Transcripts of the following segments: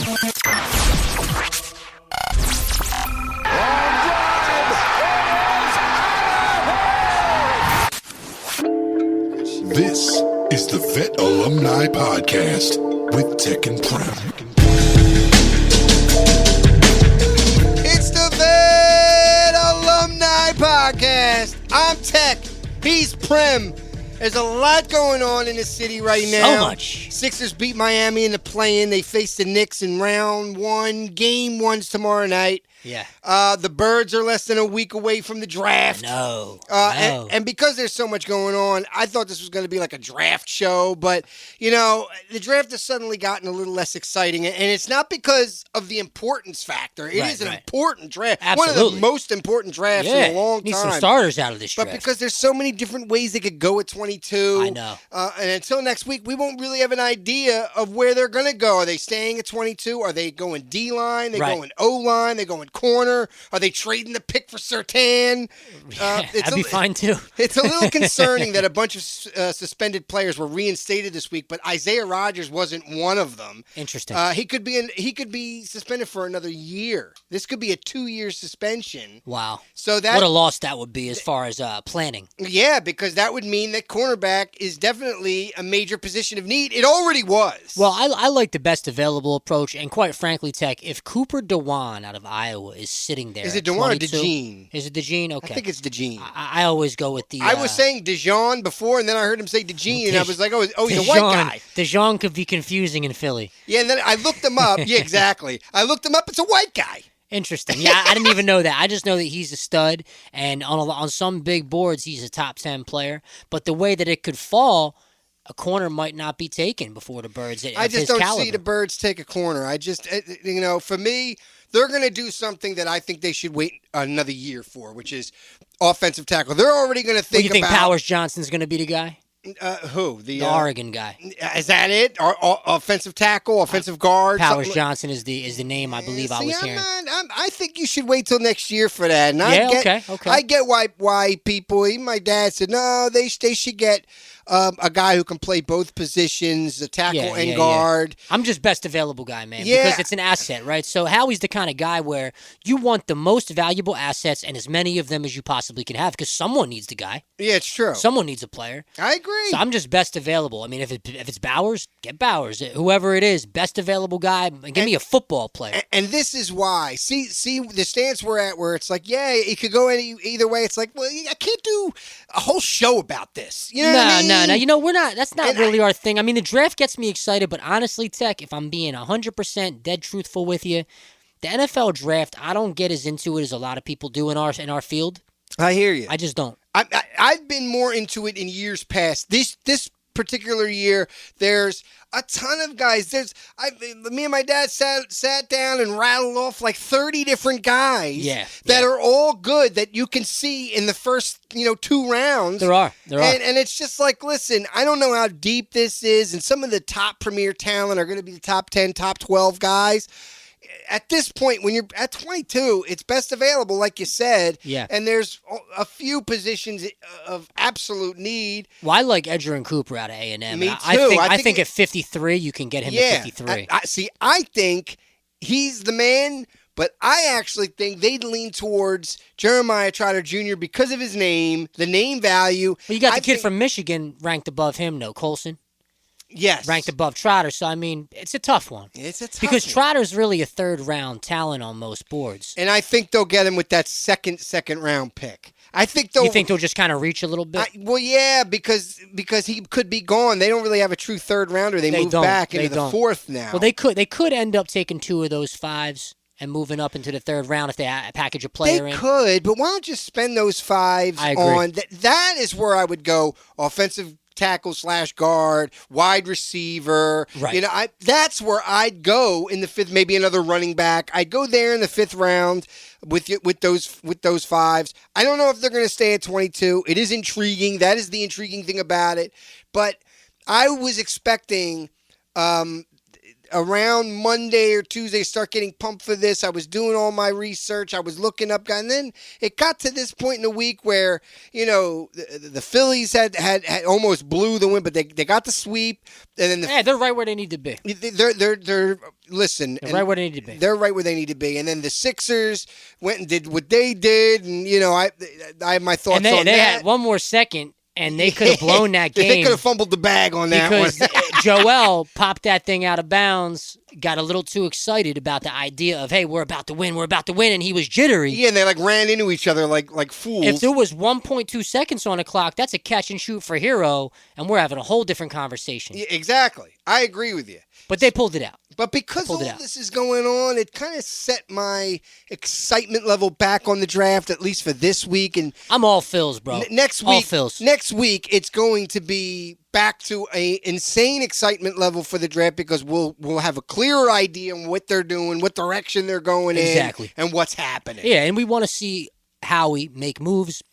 This is the Vet Alumni Podcast with Tek Prem. It's the Vet Alumni Podcast. I'm Tek. He's Prem. There's a lot going on in the city right now. So much. Sixers beat Miami in the play-in. They face the Knicks in round one. Game one's tomorrow night. Yeah. The Birds are less than a week away from the draft. No. And because there's so much going on, I thought this was going to be like a draft show. But, you know, the draft has suddenly gotten a little less exciting. And it's not because of the importance factor. It is an important draft. Absolutely. One of the most important drafts in a long time. Need some starters out of this draft. But because there's so many different ways they could go at 22. I know. And until next week, we won't really have an idea of where they're going to go. Are they staying at 22? Are they going D-line? They going O-line? They going corner? Are they trading the pick for Surtain? That'd be fine, too. It's a little concerning that a bunch of suspended players were reinstated this week, but Isaiah Rodgers wasn't one of them. Interesting. He could be suspended for another year. This could be a 2-year suspension. Wow. So that what a loss that would be as far as planning. Yeah, because that would mean that cornerback is definitely a major position of need. It already was. Well, I like the best available approach, and quite frankly, Tek, if Cooper DeJean out of Iowa is sitting there, is it DeJean or DeJean? Is it DeJean? Okay, I think it's DeJean. I always go with the. I was saying DeJean before, and then I heard him say DeJean, and I was like, oh, he's a white guy. DeJean could be confusing in Philly. Yeah, and then I looked him up. Yeah, exactly. I looked him up. It's a white guy. Interesting. Yeah, I didn't even know that. I just know that he's a stud, and on some big boards, he's a top 10 player. But the way that it could fall, a corner might not be taken before the Birds. I just don't see the Birds take a corner. I just, for me, they're going to do something that I think they should wait another year for, which is offensive tackle. They're already going to think about. You think Powers Johnson's going to be the guy? Who? The Oregon guy. Is that it? Offensive tackle, offensive guard? Powers Johnson is the name I believe I was hearing. I think you should wait till next year for that. And okay. I get why people, even my dad said, no, they should get a guy who can play both positions, a tackle and guard. Yeah. I'm just best available guy, man, because it's an asset, right? So Howie's the kind of guy where you want the most valuable assets and as many of them as you possibly can have because someone needs the guy. Yeah, it's true. Someone needs a player. I agree. So I'm just best available. I mean, if it's Bowers, get Bowers. Whoever it is, best available guy. Give me a football player. And this is why. See the stance we're at where it's like, yeah, it could go either way. It's like, well, I can't do a whole show about this. You know what I mean? No. You know, we're not. That's not really our thing. I mean, the draft gets me excited, but honestly, Tek, if I'm being 100% dead truthful with you, the NFL draft, I don't get as into it as a lot of people do in our field. I hear you. I just don't. I've been more into it in years past. This particular year, there's a ton of guys. Me and my dad sat down and rattled off like 30 different guys that are all good that you can see in the first 2 rounds. There are. And it's just like, listen, I don't know how deep this is, and some of the top premier talent are going to be the top 10, top 12 guys. At this point, when you're at 22, it's best available, like you said. Yeah. And there's a few positions of absolute need. Well, I like Edger and Cooper out of A&M. Me too. I think at 53, you can get him at 53. I think he's the man, but I actually think they'd lean towards Jeremiah Trotter Jr. because of his name, the name value. Well, you got the kid from Michigan ranked above him, Colson. Yes. Ranked above Trotter. So, I mean, it's a tough one. Because Trotter's really a third-round talent on most boards. And I think they'll get him with that second-round pick. You think they'll just kind of reach a little bit? Yeah, because he could be gone. They don't really have a true third-rounder. They move back into the fourth now. Well, they could end up taking 2 of those 5s and moving up into the third round if they package a player in. They could, but why don't you spend those 5s on... That is where I would go offensive tackle / guard, wide receiver. Right. That's where I'd go in the 5th, maybe another running back. I'd go there in the 5th round with those 5s. I don't know if they're going to stay at 22. It is intriguing. That is the intriguing thing about it. But I was expecting around Monday or Tuesday, start getting pumped for this. I was doing all my research. I was looking up, and then it got to this point in the week where, the Phillies had almost blew the win, but they got the sweep. And then they're right where they need to be. They're listen. They're right where they need to be. They're right where they need to be. And then the Sixers went and did what they did, and I have my thoughts on that. And they had one more second. And they could have blown that game. They could have fumbled the bag on that one. Because Joel popped that thing out of bounds, got a little too excited about the idea of, hey, we're about to win, and he was jittery. Yeah, and they ran into each other like fools. If there was 1.2 seconds on the clock, that's a catch and shoot for Hero, and we're having a whole different conversation. Yeah, exactly. I agree with you. But they pulled it out. But because all this is going on, it kind of set my excitement level back on the draft, at least for this week. And I'm all Phils, bro. Next week, it's going to be back to a insane excitement level for the draft because we'll have a clearer idea on what they're doing, what direction they're going in, and what's happening. Yeah, and we want to see Howie make moves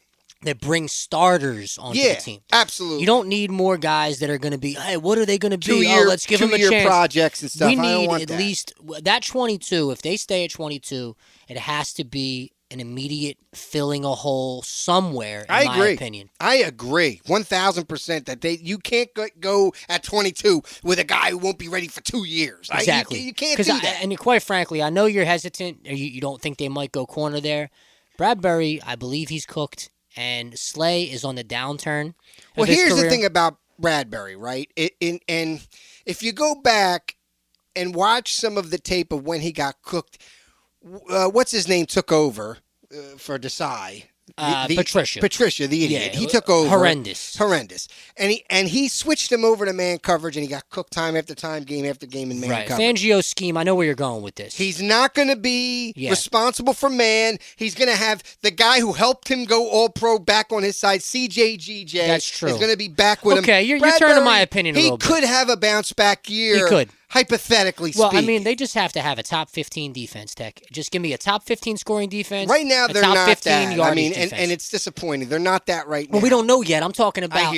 that bring starters onto the team. Absolutely. You don't need more guys that are going to be, hey, what are they going to be? Let's give them a chance. 2-year projects and stuff. We need at least that 22. If they stay at 22, it has to be an immediate filling a hole somewhere, in my opinion. I agree. 1,000% that you can't go at 22 with a guy who won't be ready for 2 years. Exactly. You can't do that. And quite frankly, I know you're hesitant, or you don't think they might go corner there. Bradbury, I believe he's cooked. And Slay is on the downturn. Well, here's the thing about Bradbury, right? And if you go back and watch some of the tape of when he got cooked, what's his name took over for Desai? Patricia, the idiot. He took over. Horrendous. And he switched him over to man coverage, and he got cooked time after time, game after game in man coverage. Fangio's scheme, I know where you're going with this. He's not going to be responsible for man. He's going to have the guy who helped him go all-pro back on his side, CJGJ. That's true. Is going to be back with him. Okay, you're turning my opinion a little bit. He could have a bounce-back year. He could. Hypothetically speaking. Well, I mean, they just have to have a top 15 defense, Tech. Just give me a top 15 scoring defense. Right now, they're not that. I mean, and it's disappointing. They're not that right now. Well, we don't know yet. I'm talking about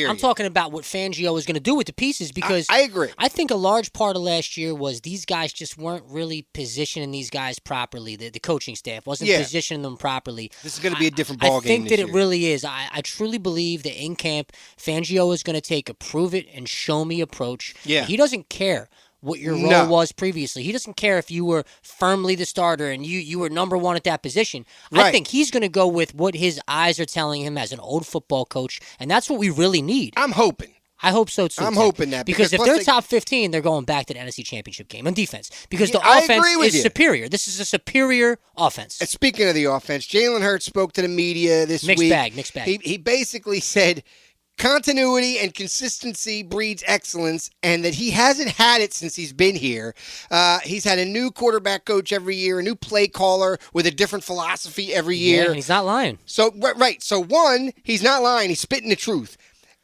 what Fangio is going to do with the pieces because I agree. I think a large part of last year was these guys just weren't really positioning these guys properly. The coaching staff wasn't positioning them properly. This is going to be a different ballgame. I think that it really is. I truly believe that in camp, Fangio is going to take a prove it and show me approach. Yeah. He doesn't care what your role was previously. He doesn't care if you were firmly the starter and you were number one at that position. Right. I think he's going to go with what his eyes are telling him as an old football coach, and that's what we really need. I'm hoping. I hope so, too. I'm hoping that. Because if they're top 15, they're going back to the NFC Championship game on defense. Because the offense is superior. This is a superior offense. And speaking of the offense, Jalen Hurts spoke to the media this week. Mixed bag. He basically said continuity and consistency breeds excellence, and that he hasn't had it since he's been here. He's had a new quarterback coach every year, a new play caller with a different philosophy every year. And he's not lying. So, right. So, one, he's not lying. He's spitting the truth.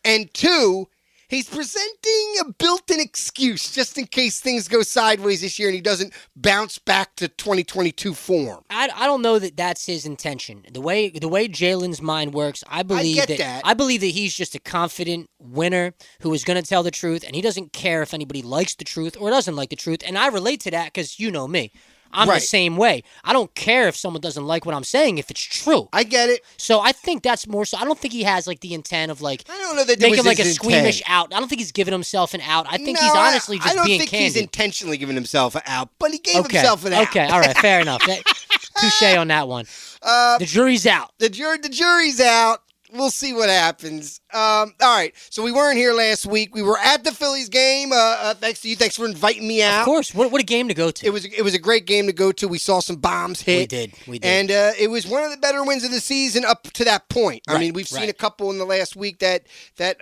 And two, he's presenting a built-in excuse just in case things go sideways this year and he doesn't bounce back to 2022 form. I don't know that that's his intention. The way Jalen's mind works, I believe that he's just a confident winner who is going to tell the truth, and he doesn't care if anybody likes the truth or doesn't like the truth. And I relate to that because you know me. I'm the same way. I don't care if someone doesn't like what I'm saying if it's true. I get it. So I think that's more so. I don't think he has like the intent of like I don't know that making like a squeamish out. I don't think he's giving himself an out. I think he's honestly just being candid. I don't think he's intentionally giving himself an out, but he gave himself an out. Okay, all right, fair enough. Touche on that one. The jury's out. The jury's out. We'll see what happens. All right. So we weren't here last week. We were at the Phillies game. Thanks to you. Thanks for inviting me out. Of course. What a game to go to. It was a great game to go to. We saw some bombs hit. We did. And it was one of the better wins of the season up to that point. I mean, we've seen a couple in the last week that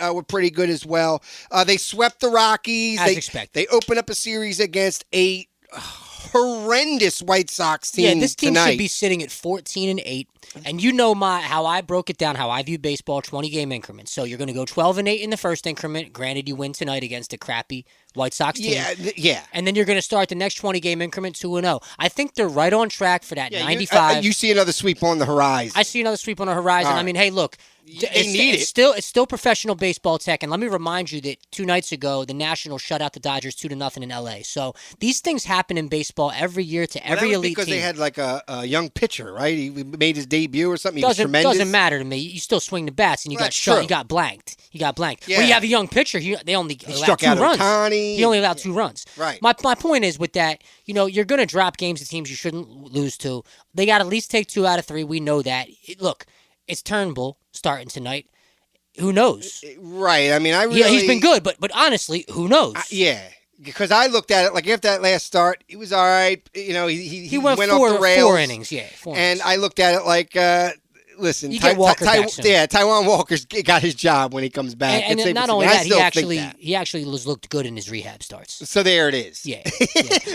were pretty good as well. They swept the Rockies. As expected. They opened up a series against a horrendous White Sox team. Yeah, this team should be sitting at 14-8. And you know how I broke it down, how I view baseball, 20-game increments. So you're going to go 12-8 in the first increment. Granted, you win tonight against a crappy White Sox team. Yeah. And then you're going to start the next 20-game increment 2-0. I think they're right on track for that 95. You see another sweep on the horizon. I see another sweep on the horizon. Right. I mean, hey, look. It's still professional baseball, Tech, and let me remind you that 2 nights ago the Nationals shut out the Dodgers 2-0 in L.A. So these things happen in baseball every year to every elite because team. They had like a young pitcher, right? He made his debut or something. He was tremendous. Doesn't matter to me. You still swing the bats, and you got shot. You got blanked. Yeah. When you have a young pitcher, they only allow 2 runs. He only allowed 2 runs. Right. My point is with that, you're going to drop games to teams you shouldn't lose to. They got to at least take 2 out of 3. We know that. Look, it's Turnbull starting tonight. Who knows? Right. I mean, he's been good, but honestly, who knows? Because I looked at it like after that last start, he was all right. He went off the rails. 4 innings, 4 innings. And I looked at it like, listen, you get Walker back soon. Taijuan Walker's got his job when he comes back. And not only that, he actually looked good in his rehab starts. So there it is. Yeah.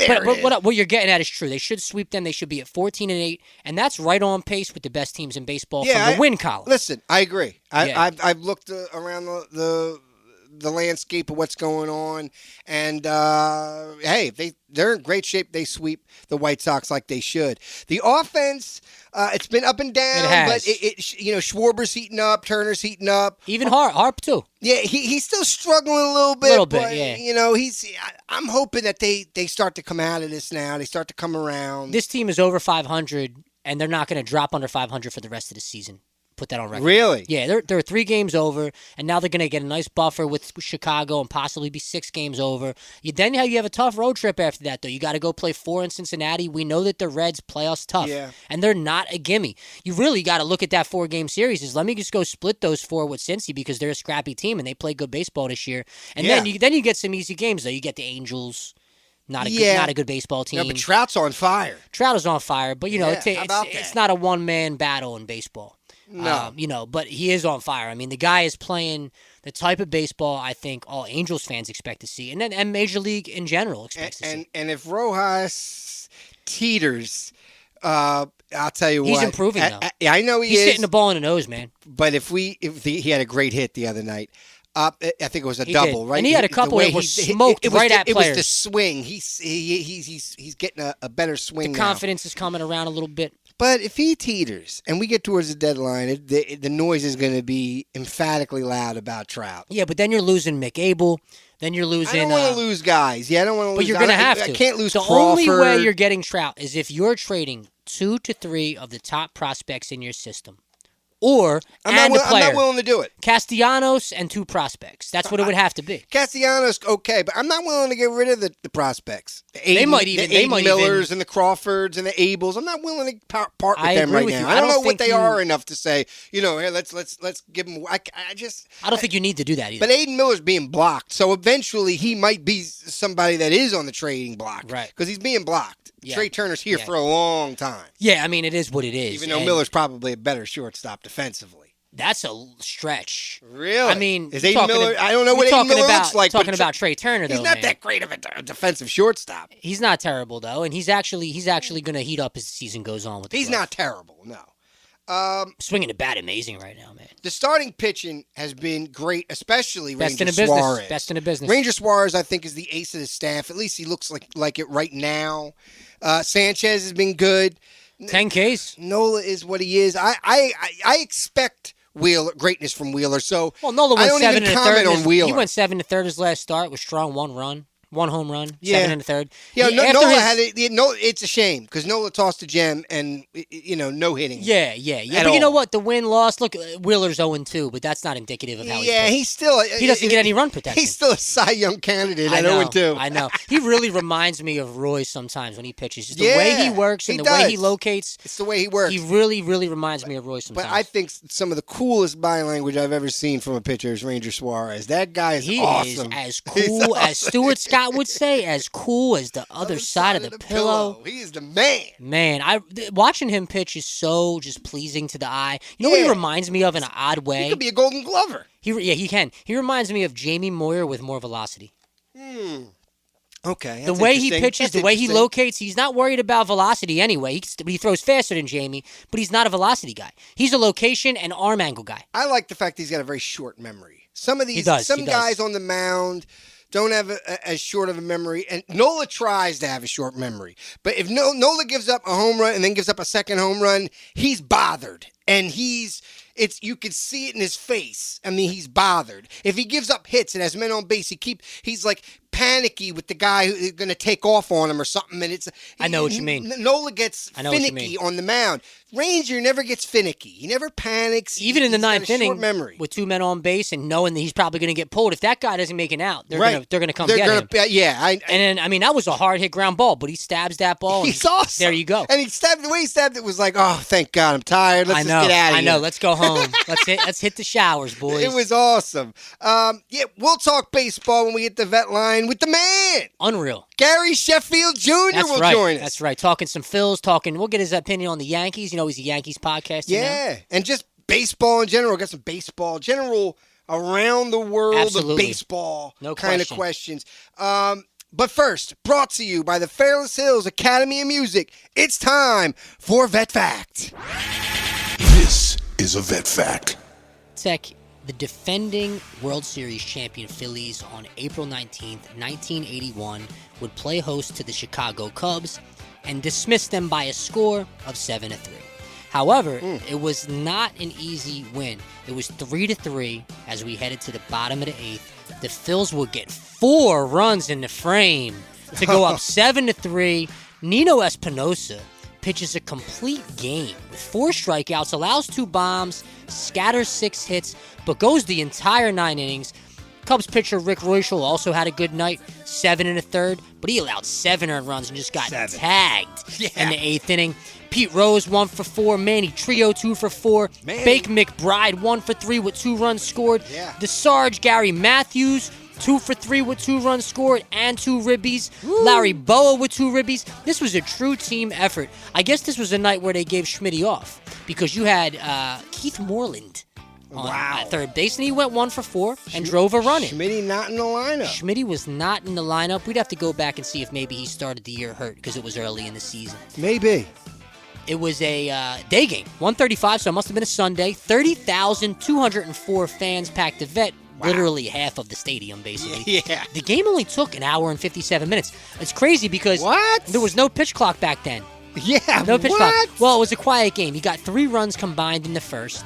But what you're getting at is true. They should sweep them. They should be at 14-8, and that's right on pace with the best teams in baseball from the win column. Listen, I agree. I've looked around the landscape of what's going on, and hey, they're in great shape. They sweep the White Sox like they should. The offense, it's been up and down, but Schwarber's heating up, Turner's heating up, even Harp too. Yeah, he's still struggling a little bit. But, I'm hoping that they start to come out of this now. They start to come around. This team is over 500, and they're not going to drop under 500 for the rest of the season. Put that on record. Really? Yeah, they're 3 games over, and now they're going to get a nice buffer with Chicago and possibly be 6 games over. Then you have a tough road trip after that, though. You got to go play 4 in Cincinnati. We know that the Reds play us tough, and they're not a gimme. You really got to look at that 4-game series. Let me just go split those 4 with Cincy because they're a scrappy team and they play good baseball this year. And then you get some easy games, though. You get the Angels. Not a good baseball team. No, but Trout's on fire. Trout is on fire, but it's not a one-man battle in baseball. No. But he is on fire. I mean, the guy is playing the type of baseball I think all Angels fans expect to see, and Major League in general expects to see. And if Rojas teeters, I'll tell you what. He's improving, though. I know he's hitting the ball in the nose, man. But he had a great hit the other night. I think it was a double, right? And he had a couple that were smoked at players. It was the swing. He's getting a better swing. The confidence is coming around a little bit. But if he teeters and we get towards the deadline, the noise is going to be emphatically loud about Trout. Yeah, but then you're losing Mick Abel. Then you're losing. I don't want to lose guys. Yeah, I don't want to lose. But you're going to have to. I can't lose. The Crawford. only way you're getting Trout is if you're trading 2 to 3 of the top prospects in your system. Or I'm not willing to do it. Castellanos and 2 prospects. That's what it would have to be. Castellanos, okay, but I'm not willing to get rid of the prospects. The Millers and the Crawfords and the Abels. I'm not willing to part with them right now. I don't know what they are enough to say. Hey, let's give them. I don't think you need to do that either. But Aiden Miller's being blocked, so eventually he might be somebody that is on the trading block, right? Because he's being blocked. Yeah. Trey Turner's here for a long time. Yeah, I mean, it is what it is. Even though Miller's probably a better shortstop defensively. That's a stretch. Really? I mean, is Aiden Miller? I don't know what Aiden Miller looks like. Talking about Trey Turner, though, he's not that great of a defensive shortstop. He's not terrible, though, and he's actually going to heat up as the season goes on. He's not terrible, no. Swinging the bat amazing right now, man. The starting pitching has been great, especially Ranger Suarez. Best in the business. Ranger Suarez, I think, is the ace of the staff. At least he looks like it right now. Sanchez has been good. 10 Ks. Nola is what he is. I expect greatness from Wheeler. So Nola went I don't 7 even comment on Wheeler. He went 7 1/3 his last start. Was strong, 1 run. 1 home run, 7 1/3. Yeah, Nola had it. It's a shame because Nola tossed a gem and no hitting. Yeah. But you know what? The win-loss. Look, Wheeler's 0-2, but that's not indicative of how he's still. He doesn't get any run protection. He's still a Cy Young candidate at 0-2. I know. He really reminds me of Roy sometimes when he pitches. Just the way he works and the way he locates. It's the way he works. He really, really reminds me of Roy sometimes. But I think some of the coolest body language I've ever seen from a pitcher is Ranger Suarez. That guy is awesome. He is as cool as Stuart Scott would say, as cool as the other side of the pillow. He is the man. Man, watching him pitch is so just pleasing to the eye. You know what he reminds me of in an odd way? He could be a Golden Glover. He can. He reminds me of Jamie Moyer with more velocity. Okay. The way he pitches, the way he locates, he's not worried about velocity anyway. He throws faster than Jamie, but he's not a velocity guy. He's a location and arm angle guy. I like the fact that he's got a very short memory. Some guys on the mound don't have as short of a memory, and Nola tries to have a short memory. But if Nola gives up a home run and then gives up a second home run, he's bothered. And you could see it in his face. I mean, he's bothered. If he gives up hits and has men on base, he's like panicky with the guy who's going to take off on him or something. And I know what you mean. Nola gets finicky on the mound. Ranger never gets finicky. He never panics. Even in the ninth inning, with 2 men on base and knowing that he's probably going to get pulled, if that guy doesn't make it out, they're going to come get him. Yeah. And then, I mean, that was a hard hit ground ball, but he stabs that ball. He's awesome. There you go. And the way he stabbed it was like, oh, thank God, I'm tired. Let's just get out of here. I know. Let's go home. Let's hit the showers, boys. It was awesome. We'll talk baseball when we hit the vet line with the man. Unreal. Gary Sheffield Jr. will join us. That's right. Talking some Phils. We'll get his opinion on the Yankees. You know, he's a Yankees podcast. Yeah, and just baseball in general. Got some baseball general around the world of baseball kind of questions. But first, brought to you by the Fairless Hills Academy of Music, it's time for VetPhact. This is a VetPhact. Tek, the defending World Series champion Phillies on April 19th, 1981, would play host to the Chicago Cubs and dismiss them by a score of 7-3. However, it was not an easy win. It was 3-3 as we headed to the bottom of the 8th. The Phils would get 4 runs in the frame to go up 7-3. Nino Espinosa pitches a complete game with 4 strikeouts, allows 2 bombs, scatters 6 hits, but goes the entire 9 innings. Cubs pitcher Rick Reuschel also had a good night, 7 1/3, but he allowed 7 earned runs and just got tagged in the 8th inning. Pete Rose 1 for 4, Manny Trio 2 for 4, Bake McBride 1 for 3 with 2 runs scored. The Sarge Gary Matthews 2 for 3 with 2 runs scored and 2 ribbies. Larry Boa with 2 ribbies. This was a true team effort. I guess this was a night where they gave Schmitty off because you had Keith Moreland at third base, and he went 1 for 4 and drove a run in. Schmitty not in the lineup. Schmitty was not in the lineup. We'd have to go back and see if maybe he started the year hurt because it was early in the season. Maybe. It was a day game, 1:35, so it must have been a Sunday. 30,204 fans packed the Vet. Literally half of the stadium, basically. Yeah. The game only took an hour and 57 minutes. It's crazy because there was no pitch clock back then. Yeah, no pitch clock. Well, it was a quiet game. You got 3 runs combined in the first.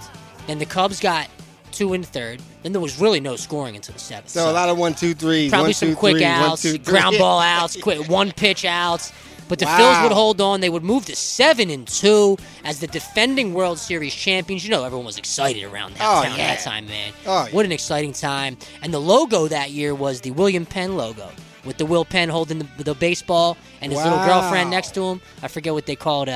Then the Cubs got 2 in the third. Then there was really no scoring until the 7th. So a lot of 1-2-3s. Probably some quick outs, ground ball outs, quick 1-pitch outs. But the Phils would hold on. They would move to 7-2 as the defending World Series champions. You know, everyone was excited around that time, man. What an exciting time. And the logo that year was the William Penn logo, with the Will Penn holding the baseball and his little girlfriend next to him. I forget what they called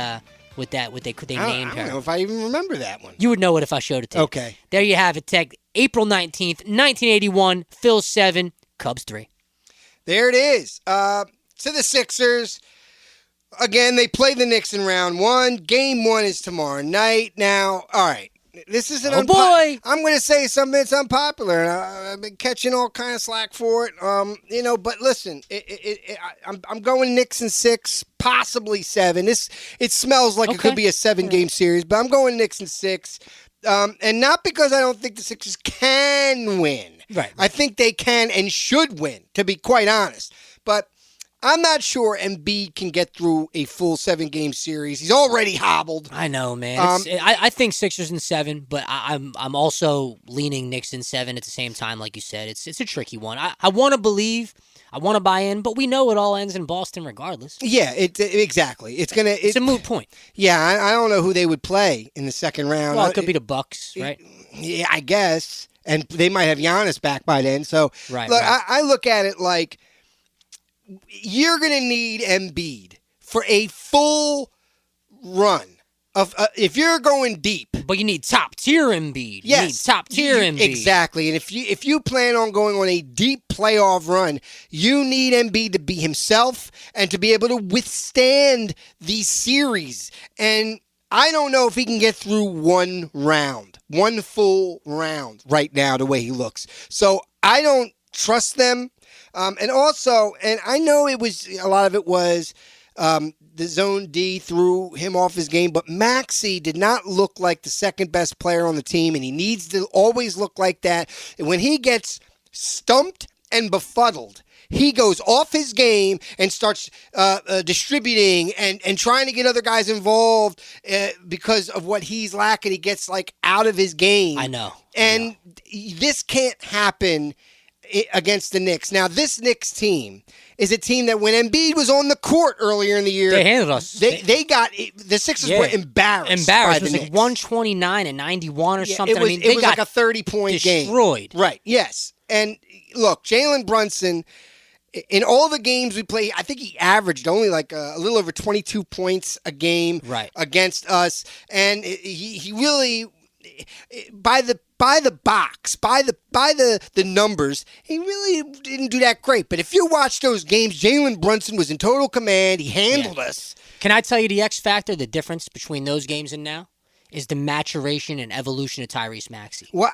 what they named her. I don't know if I even remember that one. You would know it if I showed it to you. Okay. There you have it, Tek. April 19th, 1981, Phils 7, Cubs 3. There it is. To the Sixers. Again, they play the Knicks in round 1. Game 1 is tomorrow night. Now, all right, this is an boy. I'm going to say something that's unpopular, and I've been catching all kind of slack for it. But listen, I'm going Knicks in 6, possibly 7. It smells like it could be a 7-game series, but I'm going Knicks in 6, and not because I don't think the Sixers can win. Right. I think they can and should win, to be quite honest, but I'm not sure Embiid can get through a full 7-game series. He's already hobbled. I know, man. I think Sixers in 7, but I'm also leaning Knicks in 7 at the same time, like you said. It's a tricky one. I want to believe, I want to buy in, but we know it all ends in Boston regardless. Yeah, exactly. It's a moot point. Yeah, I don't know who they would play in the second round. Well, it could be the Bucks, right? Yeah, I guess. And they might have Giannis back by then. So, look, I look at it like, you're going to need Embiid for a full run of if you're going deep. But you need top tier Embiid. Yes, you need top tier Embiid. Exactly. And if you plan on going on a deep playoff run, you need Embiid to be himself and to be able to withstand these series. And I don't know if he can get through one full round right now the way he looks. So I don't trust them. And also, and I know a lot of it was the zone D threw him off his game, but Maxey did not look like the second best player on the team, and he needs to always look like that. And when he gets stumped and befuddled, he goes off his game and starts distributing and trying to get other guys involved because of what he's lacking. He gets out of his game. I know. And this can't happen against the Knicks. Now, this Knicks team is a team that when Embiid was on the court earlier in the year, they handled us. They got the Sixers were embarrassed. It was 129 and 91 or something. It was, it was like a 30-point game. Destroyed. Right. Yes. And look, Jalen Brunson, in all the games we played, I think he averaged only a little over 22 points a game against us, and he really, by the numbers, he really didn't do that great. But if you watch those games, Jalen Brunson was in total command. He handled us. Can I tell you the X factor, the difference between those games and now? Is the maturation and evolution of Tyrese Maxey. Well,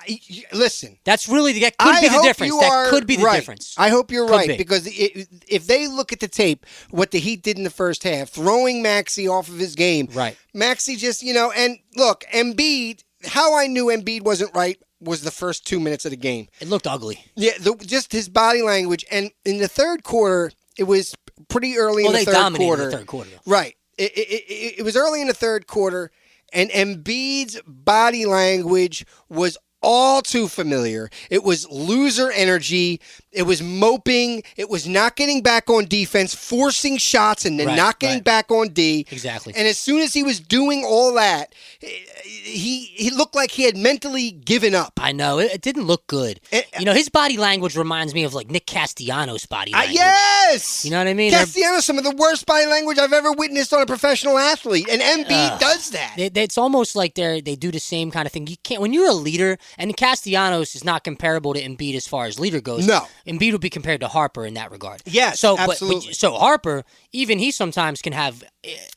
listen. That could be the difference. That could be the difference. I hope you're right, because if they look at the tape, what the Heat did in the first half, throwing Maxey off of his game, Maxey just, and look, Embiid, how I knew Embiid wasn't right was the first 2 minutes of the game. It looked ugly. Yeah, just his body language. And in the third quarter, it was pretty early in the third quarter. Well, they dominated the third quarter. Right. It was early in the third quarter. And Embiid's body language was all too familiar. It was loser energy. It was moping. It was not getting back on defense, forcing shots, and then not getting back on D. Exactly. And as soon as he was doing all that, he looked like he had mentally given up. I know. It didn't look good. His body language reminds me of Nick Castellanos' body language. Yes! You know what I mean? Castellanos, some of the worst body language I've ever witnessed on a professional athlete. And Embiid does that. It's almost like they do the same kind of thing. You can't, when you're a leader, and Castellanos is not comparable to Embiid as far as leader goes. No. Embiid would be compared to Harper in that regard. Yes, absolutely. So Harper, even he sometimes can have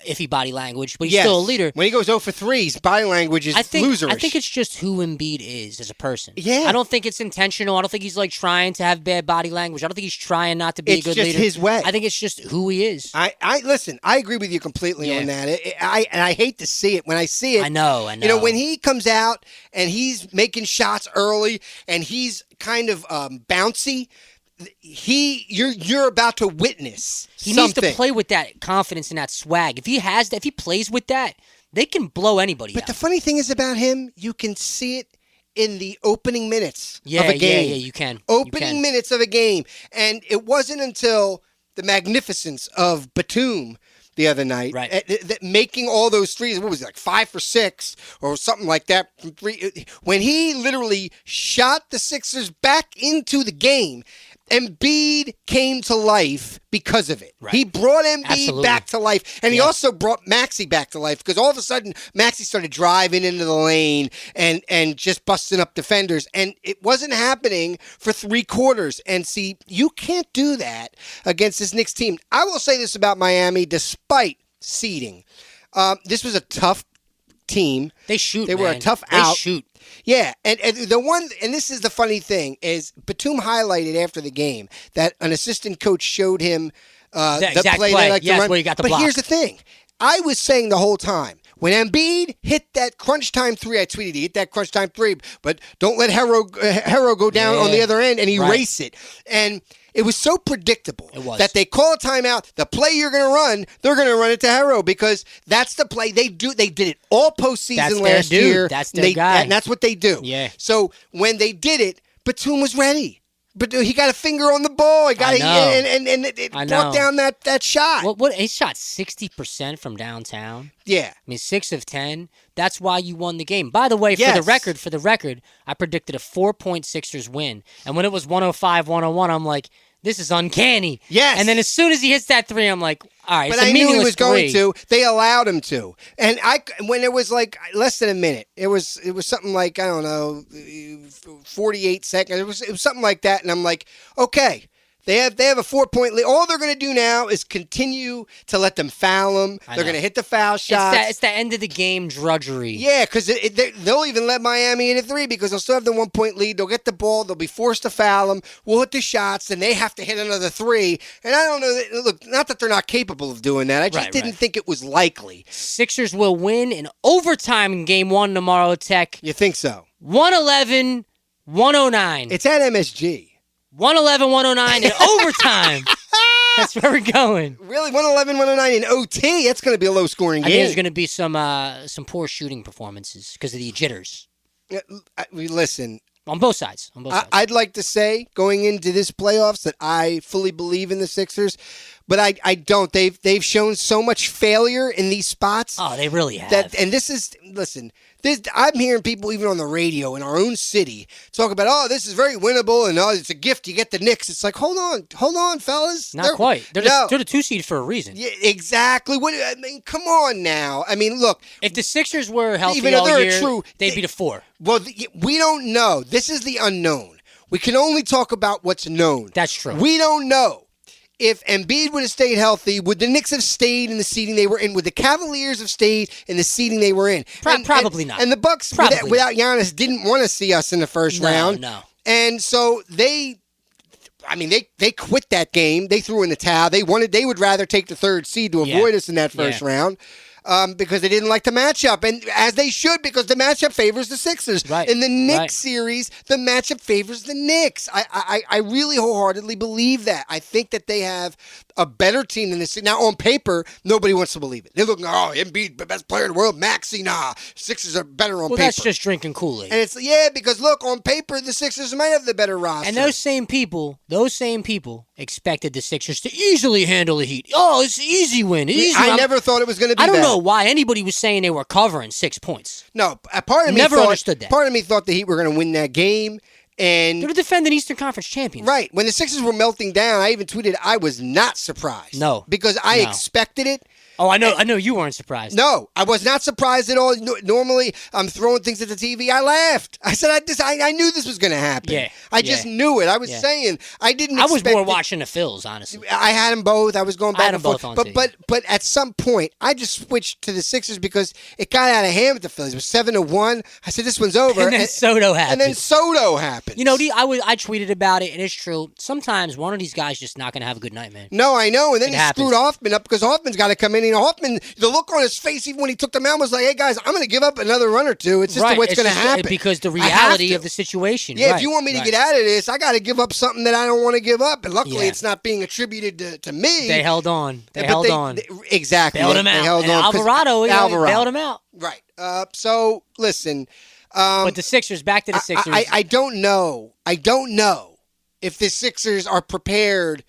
iffy body language, but he's still a leader. When he goes 0 for 3, his body language is loserish. I think it's just who Embiid is as a person. Yeah. I don't think it's intentional. I don't think he's trying to have bad body language. I don't think he's trying not to be a good leader. It's just his way. I think it's just who he is. Listen, I agree with you completely on that. I hate to see it. When I see it, I know. When he comes out and he's making shots early and he's kind of bouncy, you're about to witness He something. needs to play with that confidence and that swag. If he plays with that, they can blow anybody But out. the funny thing is about him, you can see it in the opening minutes of a game. Yeah, you can. Opening minutes of a game. And it wasn't until the magnificence of Batum the other night, making all those threes, what was it, 5 for 6 or something like that from 3, when he literally shot the Sixers back into the game. Embiid came to life because of it. Right. He brought Embiid back to life, and he also brought Maxey back to life, because all of a sudden Maxey started driving into the lane and just busting up defenders, and it wasn't happening for 3 quarters. And see, you can't do that against this Knicks team. I will say this about Miami, despite seeding. This was a tough team. They were a tough out. They shoot. Yeah, and this is the funny thing, is Batum highlighted after the game that an assistant coach showed him the play they like to run. Where you got the but block. Here's the thing. I was saying the whole time, when Embiid hit that crunch time 3, I tweeted, he hit that crunch time 3, but don't let Herro go down on the other end and erase it. And it was so predictable that they call a timeout. The play you're going to run, they're going to run it to Herro, because that's the play they do. They did it all postseason last year. That's their guy. And that's what they do. Yeah. So when they did it, Batum was ready. But he got a finger on the ball. He got and it brought down that shot. What he shot 60% from downtown. Yeah. I mean, 6 of 10. That's why you won the game. By the way, for the record, I predicted a 4-point Sixers win. And when it was 105-101, I'm like, this is uncanny. Yes. And then as soon as he hits that 3, I'm like, all right, but it's a I knew he meaningless was going 3. to. They allowed him to. And when it was less than a minute, it was something like, I don't know, 48 seconds. It was something like that. And I'm like, okay, They have a 4-point lead. All they're going to do now is continue to let them foul them. They're going to hit the foul shots. It's the end of the game drudgery. Yeah, because they'll even let Miami in at 3 because they'll still have the 1-point lead. They'll get the ball. They'll be forced to foul them. We'll hit the shots, and they have to hit another 3. And I don't know. Look, not that they're not capable of doing that. I just didn't think it was likely. Sixers will win in overtime in Game 1 tomorrow, Tek. You think so? 111-109. It's at MSG. 111-109 in overtime. That's where we're going. Really? 111-109 in OT? That's going to be a low-scoring game. I think there's going to be some poor shooting performances because of the jitters. Listen. On both sides. I'd like to say, going into this playoffs, that I fully believe in the Sixers, but I don't. They've shown so much failure in these spots. Oh, they really have. I'm hearing people even on the radio in our own city talk about, this is very winnable, and it's a gift. You get the Knicks. It's like, hold on, fellas. Not quite. They're the 2 seed for a reason. Yeah, exactly. Come on now. I mean, look. If the Sixers were healthy all year, they'd be the 4. Well, we don't know. This is the unknown. We can only talk about what's known. That's true. We don't know. If Embiid would have stayed healthy, would the Knicks have stayed in the seeding they were in? Would the Cavaliers have stayed in the seeding they were in? Probably not. And the Bucks, without Giannis, didn't want to see us in the first round. No. And so they quit that game. They threw in the towel. They would rather take the 3rd seed to avoid us in that first round. Because they didn't like the matchup, and as they should, because the matchup favors the Sixers. Right. In the Knicks series, the matchup favors the Knicks. I really wholeheartedly believe that. I think that they have a better team than this. Now, on paper, nobody wants to believe it. They're looking, Embiid, the best player in the world, Maxey, nah. Sixers are better on paper. Well, that's just drinking Kool-Aid. And it's, because look, on paper, the Sixers might have the better roster. And those same people expected the Sixers to easily handle the Heat. Oh, it's an easy win. I never thought it was going to be I don't know why anybody was saying they were covering 6 points. No, part of me understood that. Part of me thought the Heat were going to win that game. And they're the defending Eastern Conference champions. Right. When the Sixers were melting down, I even tweeted I was not surprised. No. Because I expected it. Oh, I know you weren't surprised. No, I was not surprised at all. Normally, I'm throwing things at the TV. I laughed. I said, I knew this was going to happen. Yeah. I just knew it. I was saying, I didn't expect I was more watching the Phils, honestly. I had them both. I was going back and forth. Both but at some point, I just switched to the Sixers because it got out of hand with the Phillies. It was 7-1. I said, this one's over. And then Soto happened. You know, I tweeted about it, and it's true. Sometimes one of these guys just not going to have a good night, man. No, I know. And then he screwed Hoffman up because Hoffman's got to come in. Hoffman, the look on his face, even when he took them out, was like, hey, guys, I'm going to give up another run or two. It's just the way it's going to happen. Because the reality of the situation. Yeah, if you want me to get out of this, I got to give up something that I don't want to give up. And luckily, it's not being attributed to me. They held on. Exactly. Bailed him out. Alvarado bailed him out. Right. So, listen. But the Sixers, back to the Sixers. I don't know. If the Sixers are prepared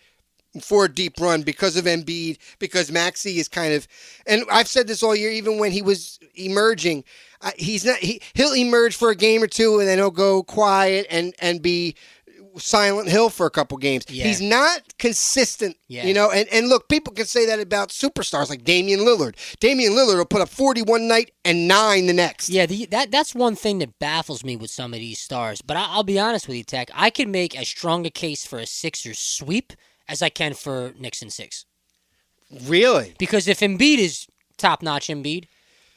for a deep run because of Embiid, because Maxey is kind of, and I've said this all year, even when he was emerging, he'll emerge for a game or two and then he'll go quiet and be Silent Hill for a couple games. Yeah. He's not consistent, and look, people can say that about superstars like Damian Lillard. Damian Lillard will put up 41 night and 9 the next. Yeah, that's one thing that baffles me with some of these stars. But I'll be honest with you, Tek. I can make as strong a case for a Sixers sweep as I can for Knicks in 6. Really? Because if Embiid is top-notch Embiid,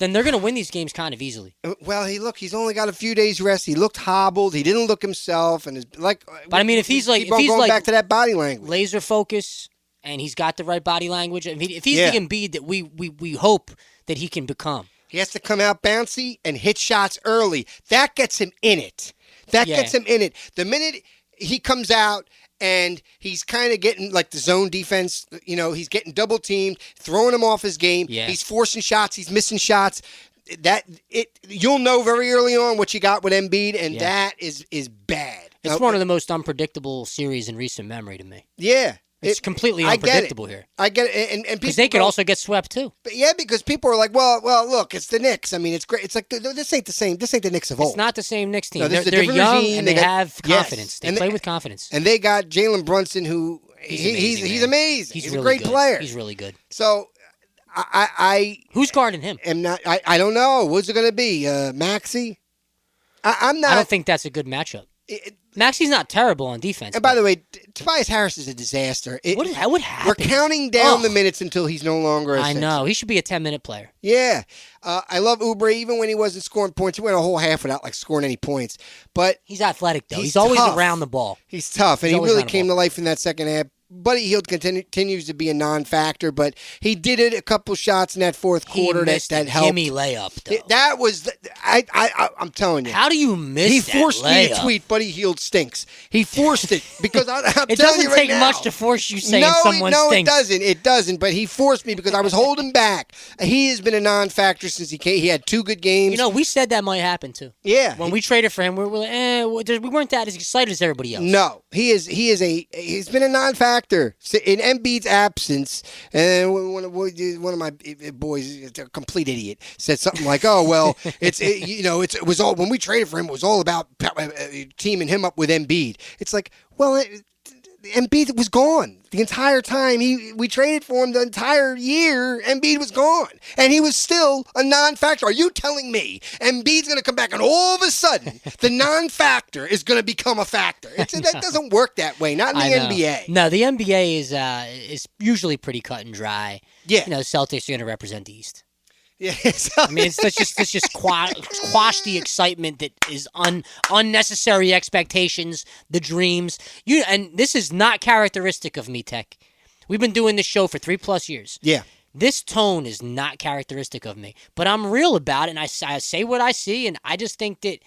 then they're going to win these games kind of easily. Well, he's only got a few days rest. He looked hobbled. He didn't look himself, and but I mean, if he's going back to that body language, laser focus, and he's got the right body language. I mean, if he's the Embiid that we hope that he can become, he has to come out bouncy and hit shots early. That gets him in it. Gets him in it. The minute he comes out and he's kind of getting like the zone defense, he's getting double teamed, throwing him off his game. Yeah. He's forcing shots, he's missing shots. You'll know very early on what you got with Embiid, and that is bad. It's one of the most unpredictable series in recent memory to me. Yeah. It's completely unpredictable here. I get it. And because they could also get swept too. But yeah, because people are like, well, look, it's the Knicks. I mean, it's great. It's like, this ain't the same. This ain't the Knicks of old. It's not the same Knicks team. No, they're young and they have confidence. They play with confidence. And they got Jalen Brunson, who he's amazing. He's really a great player. He's really good. So who's guarding him? I don't know. What's it going to be? Maxey? I'm not. I don't think that's a good matchup. Maxey's not terrible on defense. And by the way, Tobias Harris is a disaster. What happened? We're counting down the minutes until he's no longer a Sixer. I know. He should be a 10-minute player. Yeah. I love Oubre. Even when he wasn't scoring points, he went a whole half without scoring any points. But he's athletic, though. He's always around the ball. He's tough, and he really came to life in that second half. Buddy Hield continues to be a non-factor, but he did it a couple shots in that fourth quarter that helped. Jimmy layup, though. That was I'm telling you. How do you miss He that forced me to layup? tweet Buddy Hield stinks. He forced it because I'm it telling you doesn't right take now, much to force you saying someone stinks. It doesn't. But he forced me because I was holding back. He has been a non-factor since he came. He had 2 good games. We said that might happen too. Yeah. When we traded for him, we weren't that as excited as everybody else. No, he's been a non-factor in Embiid's absence. And one of my boys, a complete idiot, said something like, "Oh well, it was all when we traded for him. It was all about teaming him up with Embiid." It's like, well, Embiid was gone the entire time. We traded for him the entire year. Embiid was gone, and he was still a non-factor. Are you telling me Embiid's going to come back and all of a sudden the non-factor is going to become a factor? That doesn't work that way. Not in the NBA. No, the NBA is usually pretty cut and dry. Yeah, Celtics are going to represent the East. Yeah, let's just quash the excitement that is unnecessary expectations, the dreams. And this is not characteristic of me, Tek. We've been doing this show for 3+ years. Yeah. This tone is not characteristic of me, but I'm real about it, and I say what I see, and I just think that,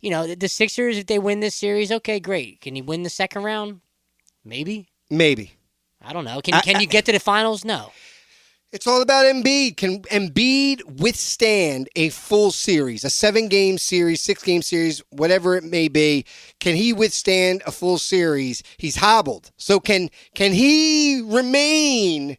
the Sixers, if they win this series, okay, great. Can you win the second round? Maybe. I don't know. Can you get to the finals? No. It's all about Embiid. Can Embiid withstand a full series, a 7-game series, 6-game series, whatever it may be? Can he withstand a full series? He's hobbled. So can he remain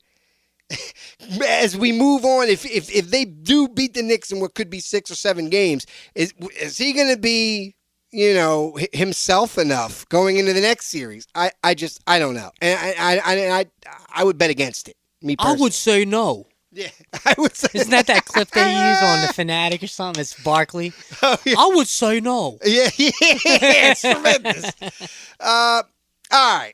as we move on? If they do beat the Knicks in what could be 6 or 7 games, is he going to be himself enough going into the next series? I don't know, and I would bet against it. I would say no. Yeah, I would say. Isn't that clip they use on the Fanatic or something? It's Barkley. Oh, yeah. I would say no. Yeah, it's tremendous. All right,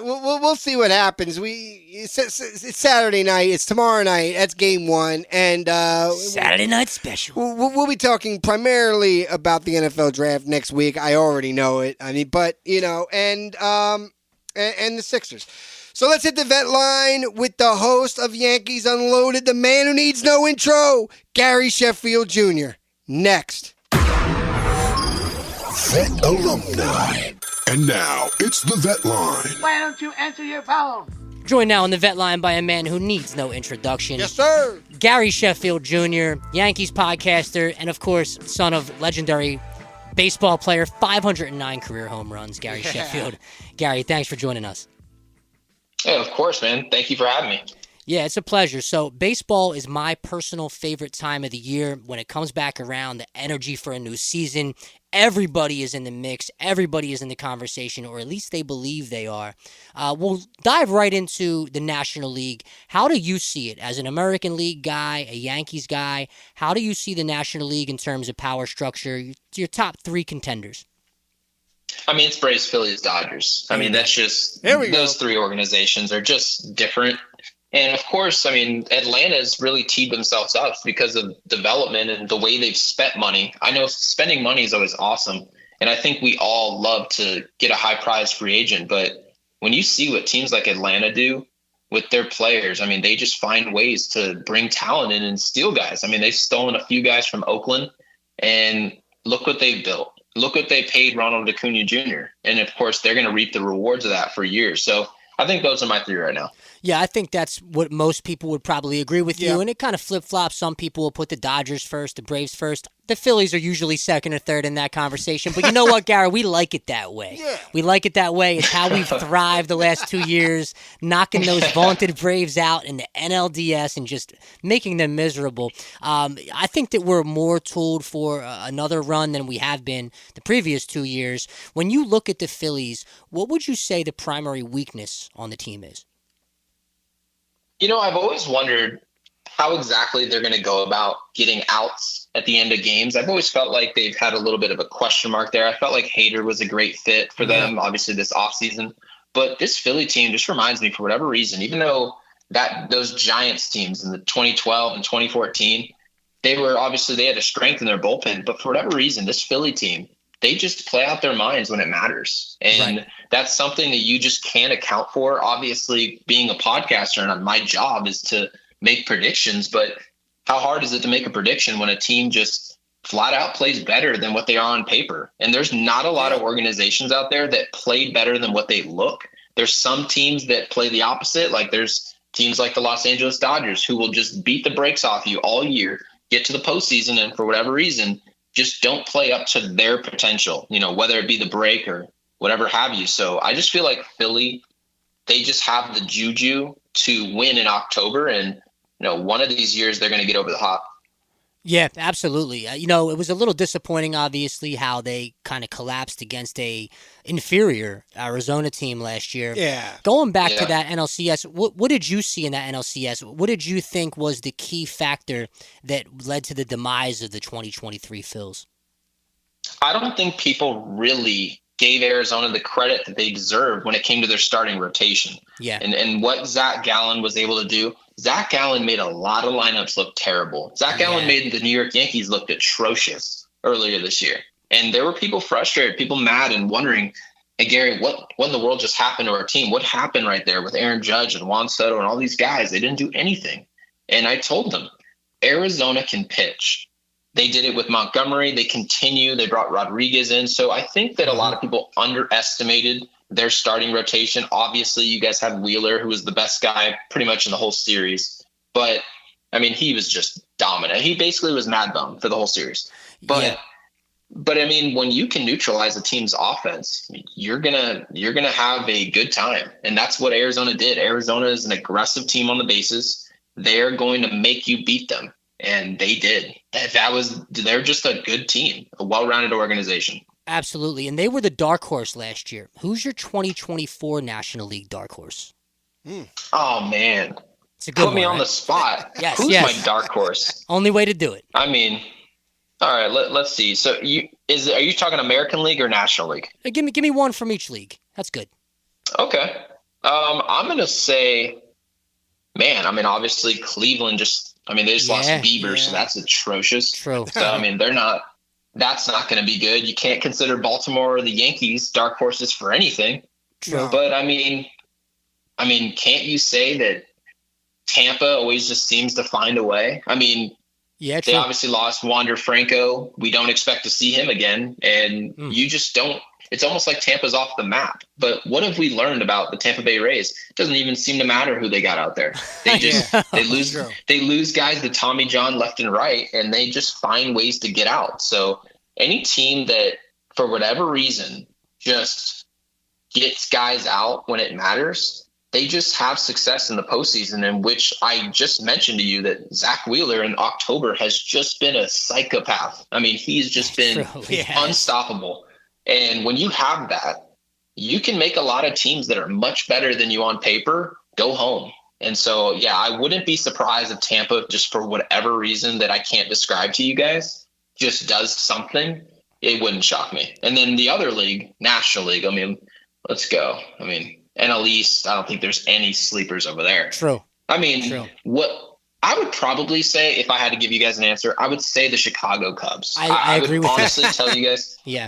we'll see what happens. It's Saturday night. It's tomorrow night. That's game 1, and Saturday night special. We'll be talking primarily about the NFL draft next week. I already know it. I mean, but and the Sixers. So let's hit the vet line with the host of Yankees Unloaded, the man who needs no intro, Gary Sheffield Jr. Next. Vet Alumni. And now, it's the Vet Line. Why don't you answer your phone? Joined now on the Vet Line by a man who needs no introduction. Yes, sir. Gary Sheffield Jr., Yankees podcaster, and of course, son of legendary baseball player, 509 career home runs, Gary Sheffield. Gary, thanks for joining us. Yeah, of course, man. Thank you for having me. Yeah, it's a pleasure. So baseball is my personal favorite time of the year. When it comes back around, the energy for a new season, everybody is in the mix. Everybody is in the conversation, or at least they believe they are. We'll dive right into the National League. How do you see it as an American League guy, a Yankees guy? How do you see the National League in terms of power structure, your top 3 contenders? I mean, it's Braves, Phillies, Dodgers. I mean, that's just those 3 organizations are just different. And of course, I mean, Atlanta's really teed themselves up because of development and the way they've spent money. I know spending money is always awesome. And I think we all love to get a high prize free agent. But when you see what teams like Atlanta do with their players, I mean, they just find ways to bring talent in and steal guys. I mean, they've stolen a few guys from Oakland, and look what they've built. Look what they paid Ronald Acuna Jr. And, of course, they're going to reap the rewards of that for years. So I think those are my 3 right now. Yeah, I think that's what most people would probably agree with you. And it kind of flip-flops. Some people will put the Dodgers first, the Braves first. The Phillies are usually second or third in that conversation. But you know what, Gary? We like it that way. Yeah. We like it that way. It's how we've thrived the last 2 years, knocking those vaunted Braves out in the NLDS and just making them miserable. I think that we're more tooled for another run than we have been the previous 2 years. When you look at the Phillies, what would you say the primary weakness on the team is? You know, I've always wondered how exactly they're going to go about getting outs at the end of games. I've always felt like they've had a little bit of a question mark there. I felt like Hader was a great fit for them, obviously this offseason. But this Philly team just reminds me, for whatever reason, even though those Giants teams in the 2012 and 2014, they had a strength in their bullpen. But for whatever reason, this Philly team, they just play out their minds when it matters. And that's something that you just can't account for. Obviously, being a podcaster, and my job is to make predictions, but how hard is it to make a prediction when a team just flat out plays better than what they are on paper? And there's not a lot of organizations out there that play better than what they look. There's some teams that play the opposite. Like there's teams like the Los Angeles Dodgers who will just beat the brakes off you all year, get to the postseason, and for whatever reason, just don't play up to their potential, whether it be the break or whatever have you. So I just feel like Philly, they just have the juju to win in October, and one of these years they're going to get over the hump. Yeah, absolutely. It was a little disappointing, obviously, how they kind of collapsed against a inferior Arizona team last year. Yeah. Going back to that NLCS, what did you see in that NLCS? What did you think was the key factor that led to the demise of the 2023 Phils? I don't think people really gave Arizona the credit that they deserved when it came to their starting rotation. Yeah. And what Zach Gallen was able to do, Zach Gallen made a lot of lineups look terrible. Zach Gallen made the New York Yankees look atrocious earlier this year. And there were people frustrated, people mad and wondering, hey, Gary, what in the world just happened to our team? What happened right there with Aaron Judge and Juan Soto and all these guys? They didn't do anything. And I told them, Arizona can pitch. They did it with Montgomery. They continue. They brought Rodriguez in. So I think that a lot of people underestimated their starting rotation. Obviously, you guys have Wheeler, who was the best guy pretty much in the whole series. But, he was just dominant. He basically was Mad Bum for the whole series. But when you can neutralize a team's offense, you're gonna have a good time. And that's what Arizona did. Arizona is an aggressive team on the bases. They're going to make you beat them. And they did. They're just a good team, a well-rounded organization. Absolutely. And they were the dark horse last year. Who's your 2024 National League dark horse? Oh, man. It's a good Put me on the spot. Who's my dark horse? Only way to do it. All right, let's see. So are you talking American League or National League? Give me one from each league. That's good. Okay. I'm going to say, obviously Cleveland they just lost Bieber, so that's atrocious. True. So, that's not going to be good. You can't consider Baltimore or the Yankees dark horses for anything. True. But, can't you say that Tampa always just seems to find a way? They obviously lost Wander Franco. We don't expect to see him again. And you just don't. It's almost like Tampa's off the map. But what have we learned about the Tampa Bay Rays? It doesn't even seem to matter who they got out there. They just they lose guys to Tommy John left and right, and they just find ways to get out. So any team that, for whatever reason, just gets guys out when it matters, they just have success in the postseason, in which I just mentioned to you that Zach Wheeler in October has just been a psychopath. He's just been unstoppable. And when you have that, you can make a lot of teams that are much better than you on paper go home. And so, I wouldn't be surprised if Tampa, just for whatever reason that I can't describe to you guys, just does something. It wouldn't shock me. And then the other league, National League, let's go. NL East, I don't think there's any sleepers over there. True. What I would probably say, if I had to give you guys an answer, I would say the Chicago Cubs. I agree with honestly tell you guys. Yeah.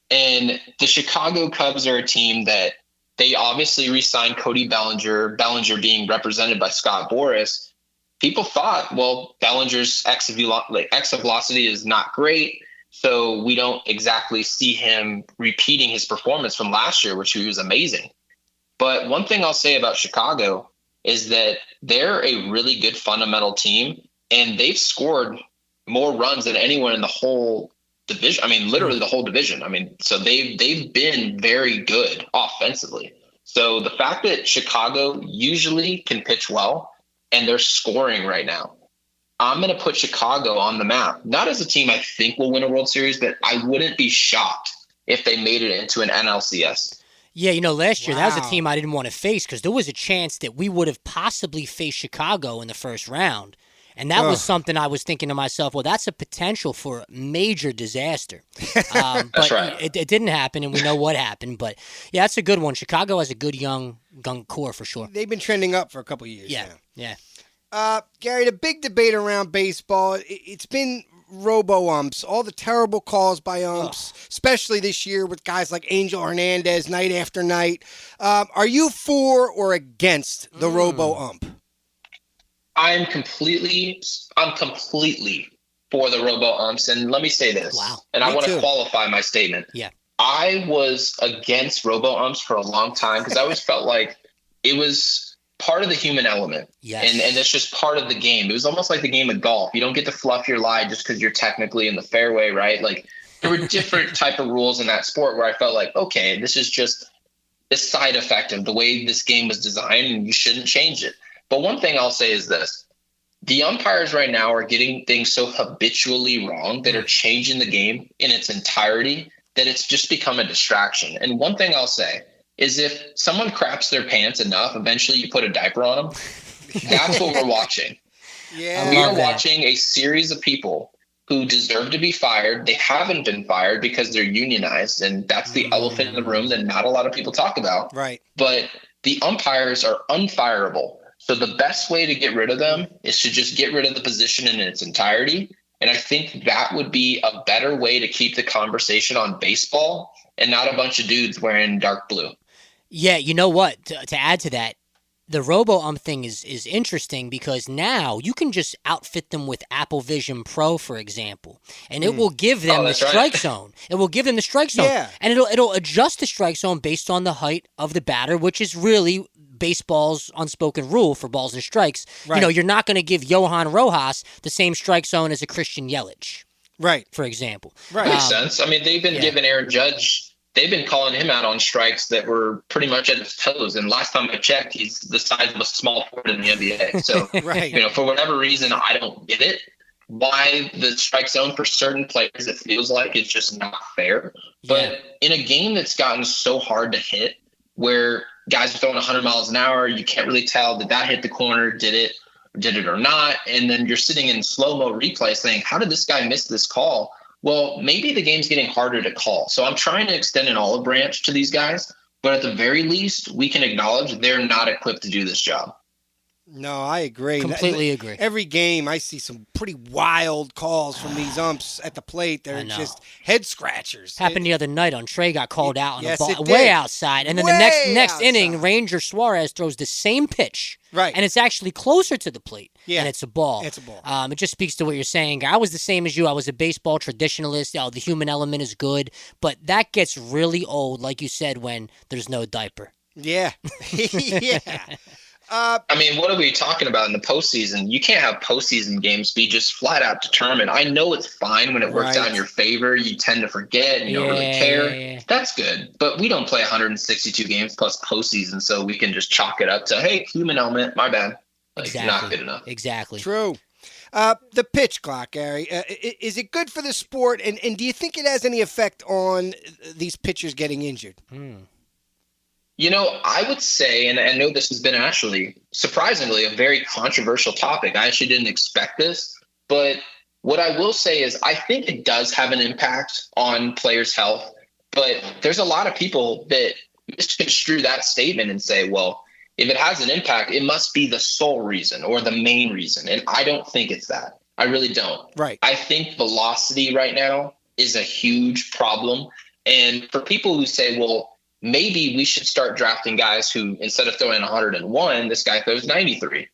And the Chicago Cubs are a team that they obviously re-signed Cody Bellinger being represented by Scott Boras. People thought, well, Bellinger's exit velocity is not great, so we don't exactly see him repeating his performance from last year, which he was amazing. But one thing I'll say about Chicago is that they're a really good fundamental team, and they've scored more runs than anyone in the whole division. Literally the whole division. So they've been very good offensively. So the fact that Chicago usually can pitch well and they're scoring right now, I'm going to put Chicago on the map. Not as a team I think will win a World Series, but I wouldn't be shocked if they made it into an NLCS. Yeah, last year, that was a team I didn't want to face because there was a chance that we would have possibly faced Chicago in the first round. And that was something I was thinking to myself, well, that's a potential for major disaster. But right. it didn't happen, and we know what happened. But, yeah, that's a good one. Chicago has a good young core for sure. They've been trending up for a couple of years now. Yeah. Gary, the big debate around baseball, it's been robo-umps, all the terrible calls by umps, especially this year with guys like Angel Hernandez night after night. Are you for or against the robo-ump? I'm completely for the robo-umps, and let me say this. Wow. And I want to qualify my statement. Yeah. I was against robo-umps for a long time because I always felt like it was part of the human element. Yes. And it's just part of the game. It was almost like the game of golf. You don't get to fluff your lie just because you're technically in the fairway, right? Like, there were different type of rules in that sport where I felt like, okay, this is just a side effect of the way this game was designed, and you shouldn't change it. But one thing I'll say is this. The umpires right now are getting things so habitually wrong that are changing the game in its entirety that it's just become a distraction. And one thing I'll say is if someone craps their pants enough, eventually you put a diaper on them. That's what we're watching. Yeah, we are watching a series of people who deserve to be fired. They haven't been fired because they're unionized, and that's the elephant in the room that not a lot of people talk about. Right. But the umpires are unfireable. So the best way to get rid of them is to just get rid of the position in its entirety. And I think that would be a better way to keep the conversation on baseball and not a bunch of dudes wearing dark blue. Yeah, you know what? To add to that, the robo-ump thing is interesting because now you can just outfit them with Apple Vision Pro, for example, and it will give them the strike zone. It will give them the strike zone, and it'll adjust the strike zone based on the height of the batter, which is really baseball's unspoken rule for balls and strikes. Right. You know, you're not going to give Johan Rojas the same strike zone as a Christian Yelich, right? For example, right. Makes sense. I mean, they've been giving Aaron Judge. They've been calling him out on strikes that were pretty much at his toes. And last time I checked, he's the size of a small forward in the NBA. So, you know, for whatever reason, I don't get it. Why the strike zone for certain players, it feels like it's just not fair. But in a game that's gotten so hard to hit, where guys are throwing 100 miles an hour, you can't really tell, did that hit the corner? Did it or not? And then you're sitting in slow-mo replay saying, how did this guy miss this call? Well, maybe the game's getting harder to call. So I'm trying to extend an olive branch to these guys, but at the very least, we can acknowledge they're not equipped to do this job. No, I agree. Completely agree. Every game, I see some pretty wild calls from these umps at the plate. They're just head scratchers. Happened the other night on Trey got called out on a ball way outside, and then the next inning, Ranger Suarez throws the same pitch, and it's actually closer to the plate, and it's a ball. It's a ball. It just speaks to what you're saying. I was the same as you. I was a baseball traditionalist. The human element is good, but that gets really old, like you said, when there's no diaper. Yeah, yeah. I mean, what are we talking about in the postseason? You can't have postseason games be just flat out determined. I know it's fine when it works out in your favor. You tend to forget and you don't really care. Yeah. That's good. But we don't play 162 games plus postseason, so we can just chalk it up to, hey, human element, my bad. Exactly. Not good enough. Exactly. True. The pitch clock, Gary, is it good for the sport? And do you think it has any effect on these pitchers getting injured? You know, I would say, and I know this has been actually, surprisingly, a very controversial topic. I actually didn't expect this. But what I will say is I think it does have an impact on players' health. But there's a lot of people that misconstrue that statement and say, well, if it has an impact, it must be the sole reason or the main reason. And I don't think it's that. I really don't. Right. I think velocity right now is a huge problem. And for people who say, well, maybe we should start drafting guys who, instead of throwing 101, this guy throws 93.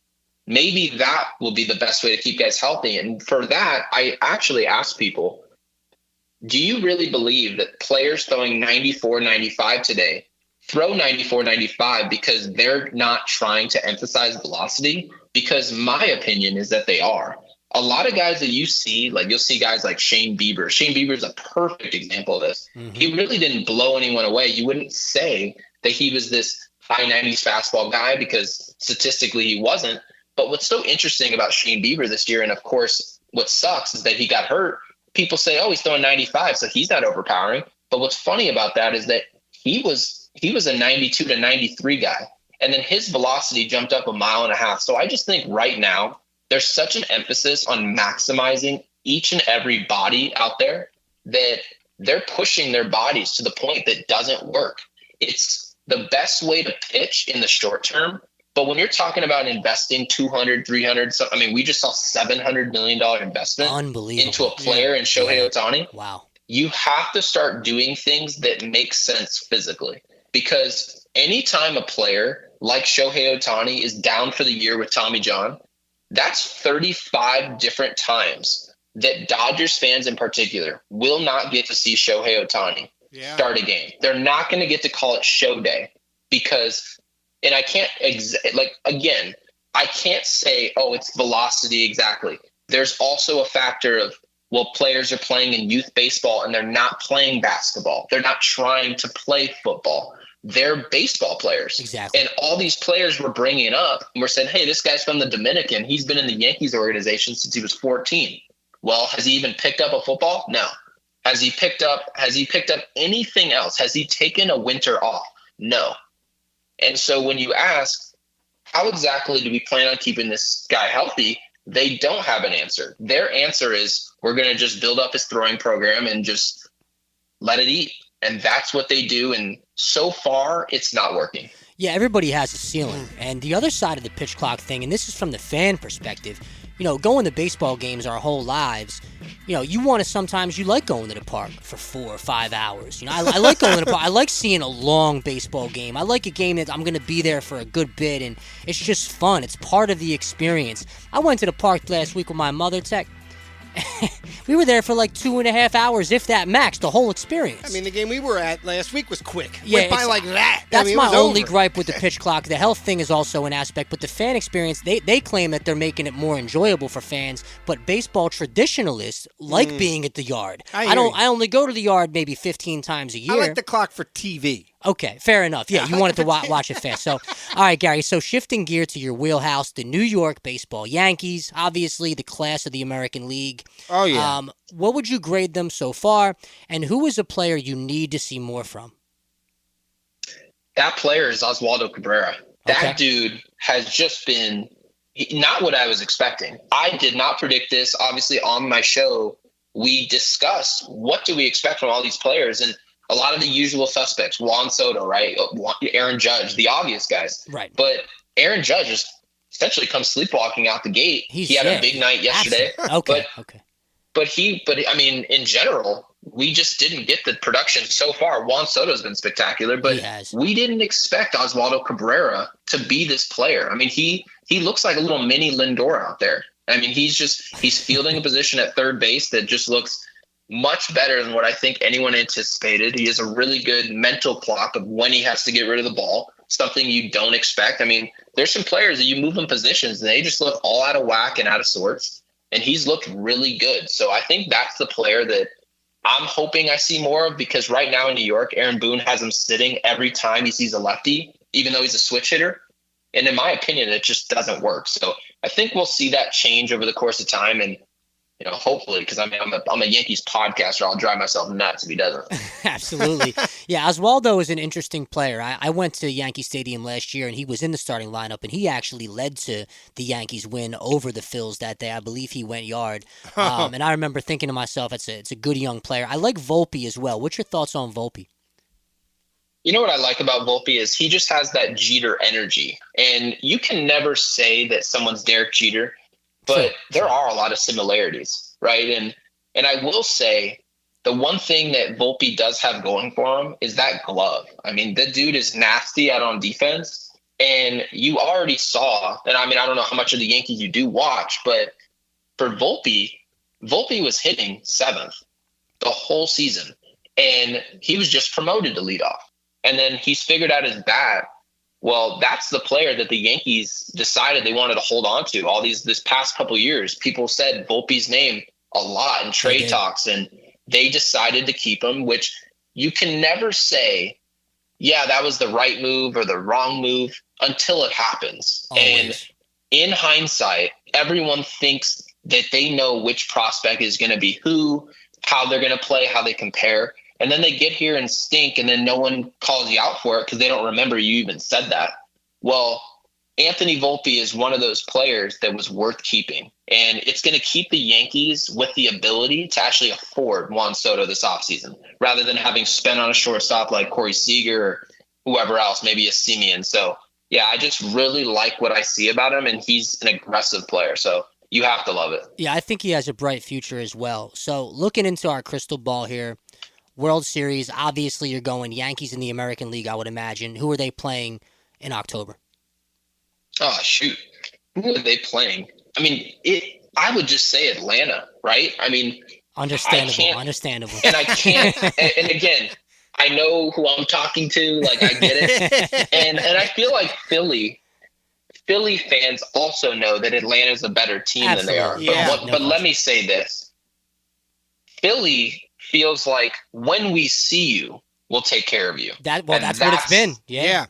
Maybe that will be the best way to keep guys healthy. And for that, I actually ask people, do you really believe that players throwing 94, 95 today throw 94, 95 because they're not trying to emphasize velocity? Because my opinion is that they are. A lot of guys that you see, like you'll see guys like Shane Bieber. Shane Bieber is a perfect example of this. Mm-hmm. He really didn't blow anyone away. You wouldn't say that he was this high 90s fastball guy because statistically he wasn't. But what's so interesting about Shane Bieber this year, and of course what sucks is that he got hurt. People say, oh, he's throwing 95, so he's not overpowering. But what's funny about that is that he was a 92 to 93 guy. And then his velocity jumped up 1.5 miles. So I just think right now, there's such an emphasis on maximizing each and every body out there that they're pushing their bodies to the point that doesn't work. It's the best way to pitch in the short term. But when you're talking about investing 200, 300, I mean, we just saw $700 million investment into a player in Shohei Ohtani. Wow. You have to start doing things that make sense physically, because anytime a player like Shohei Ohtani is down for the year with Tommy John, that's 35 different times that Dodgers fans in particular will not get to see Shohei Ohtani start a game. They're not going to get to call it show day because, and I can't, I can't say, oh, it's velocity exactly. There's also a factor of, well, players are playing in youth baseball and they're not playing basketball. They're not trying to play football. They're baseball players. Exactly. And all these players we're bringing up, and we're saying, hey, this guy's from the Dominican. He's been in the Yankees organization since he was 14. Well, has he even picked up a football? No. Has he picked up anything else? Has he taken a winter off? No. And so when you ask, how exactly do we plan on keeping this guy healthy? They don't have an answer. Their answer is, we're going to just build up his throwing program and just let it eat. And that's what they do. And so far, it's not working. Yeah, everybody has a ceiling. And the other side of the pitch clock thing, and this is from the fan perspective, going to baseball games our whole lives, you want to sometimes, you like going to the park for 4 or 5 hours. I like going to the park. I like seeing a long baseball game. I like a game that I'm going to be there for a good bit, and it's just fun. It's part of the experience. I went to the park last week with my mother, Tek. We were there for like 2.5 hours, if that max, the whole experience. I mean, the game we were at last week was quick. Yeah, went by like that. That's my only gripe with the pitch clock. The health thing is also an aspect, but the fan experience, they claim that they're making it more enjoyable for fans, but baseball traditionalists like being at the yard. I only go to the yard maybe 15 times a year. I like the clock for TV. Okay, fair enough. Yeah, you wanted to watch it fast. So, all right, Gary, so shifting gear to your wheelhouse, the New York baseball Yankees, obviously the class of the American League. Oh, yeah. What would you grade them so far, and who is a player you need to see more from? That player is Oswaldo Cabrera. That dude has just been not what I was expecting. I did not predict this. Obviously, on my show, we discussed what do we expect from all these players, and a lot of the usual suspects, Juan Soto, right? Aaron Judge, the obvious guys. Right. But Aaron Judge just essentially comes sleepwalking out the gate. He had a big night yesterday. Okay. But I mean, in general, we just didn't get the production so far. Juan Soto's been spectacular, but we didn't expect Oswaldo Cabrera to be this player. I mean, he looks like a little mini Lindor out there. I mean, he's fielding a position at third base that just looks much better than what I think anyone anticipated. He has a really good mental clock of when he has to get rid of the ball, something you don't expect. I mean, there's some players that you move in positions and they just look all out of whack and out of sorts, and he's looked really good. So I think that's the player that I'm hoping I see more of, because right now in New York, Aaron Boone has him sitting every time he sees a lefty, even though he's a switch hitter. And in my opinion, it just doesn't work. So I think we'll see that change over the course of time, and hopefully, because I'm a Yankees podcaster, I'll drive myself nuts if he doesn't. Absolutely. Yeah, Oswaldo is an interesting player. I went to Yankee Stadium last year, and he was in the starting lineup, and he actually led to the Yankees win over the Phils that day. I believe he went yard. And I remember thinking to myself, it's a good young player. I like Volpe as well. What's your thoughts on Volpe? You know what I like about Volpe is he just has that Jeter energy. And you can never say that someone's Derek Jeter, but there are a lot of similarities, right? And I will say the one thing that Volpe does have going for him is that glove. I mean, the dude is nasty out on defense, and you already saw, and I mean, I don't know how much of the Yankees you do watch, but for Volpe was hitting 7th the whole season, and he was just promoted to leadoff. And then he's figured out his bat. Well, that's the player that the Yankees decided they wanted to hold on to this past couple of years. People said Volpe's name a lot in trade talks, and they decided to keep him, which you can never say, yeah, that was the right move or the wrong move until it happens. Always. And in hindsight, everyone thinks that they know which prospect is going to be who, how they're going to play, how they compare. And then they get here and stink, and then no one calls you out for it because they don't remember you even said that. Well, Anthony Volpe is one of those players that was worth keeping. And it's going to keep the Yankees with the ability to actually afford Juan Soto this offseason, rather than having spent on a shortstop like Corey Seager or whoever else, maybe a Simeon. So, yeah, I just really like what I see about him, and he's an aggressive player. So you have to love it. Yeah, I think he has a bright future as well. So looking into our crystal ball here, World Series, obviously you're going Yankees in the American League, I would imagine. Who are they playing in October? Oh, shoot. Who are they playing? I mean, I would just say Atlanta, right? I mean, Understandable. And I can't, and again, I know who I'm talking to, like I get it. and I feel like Philly fans also know that Atlanta is a better team Absolutely. than they are. Yeah. But let me say this. Philly feels like when we see you, we'll take care of you. That's what it's been. Yeah.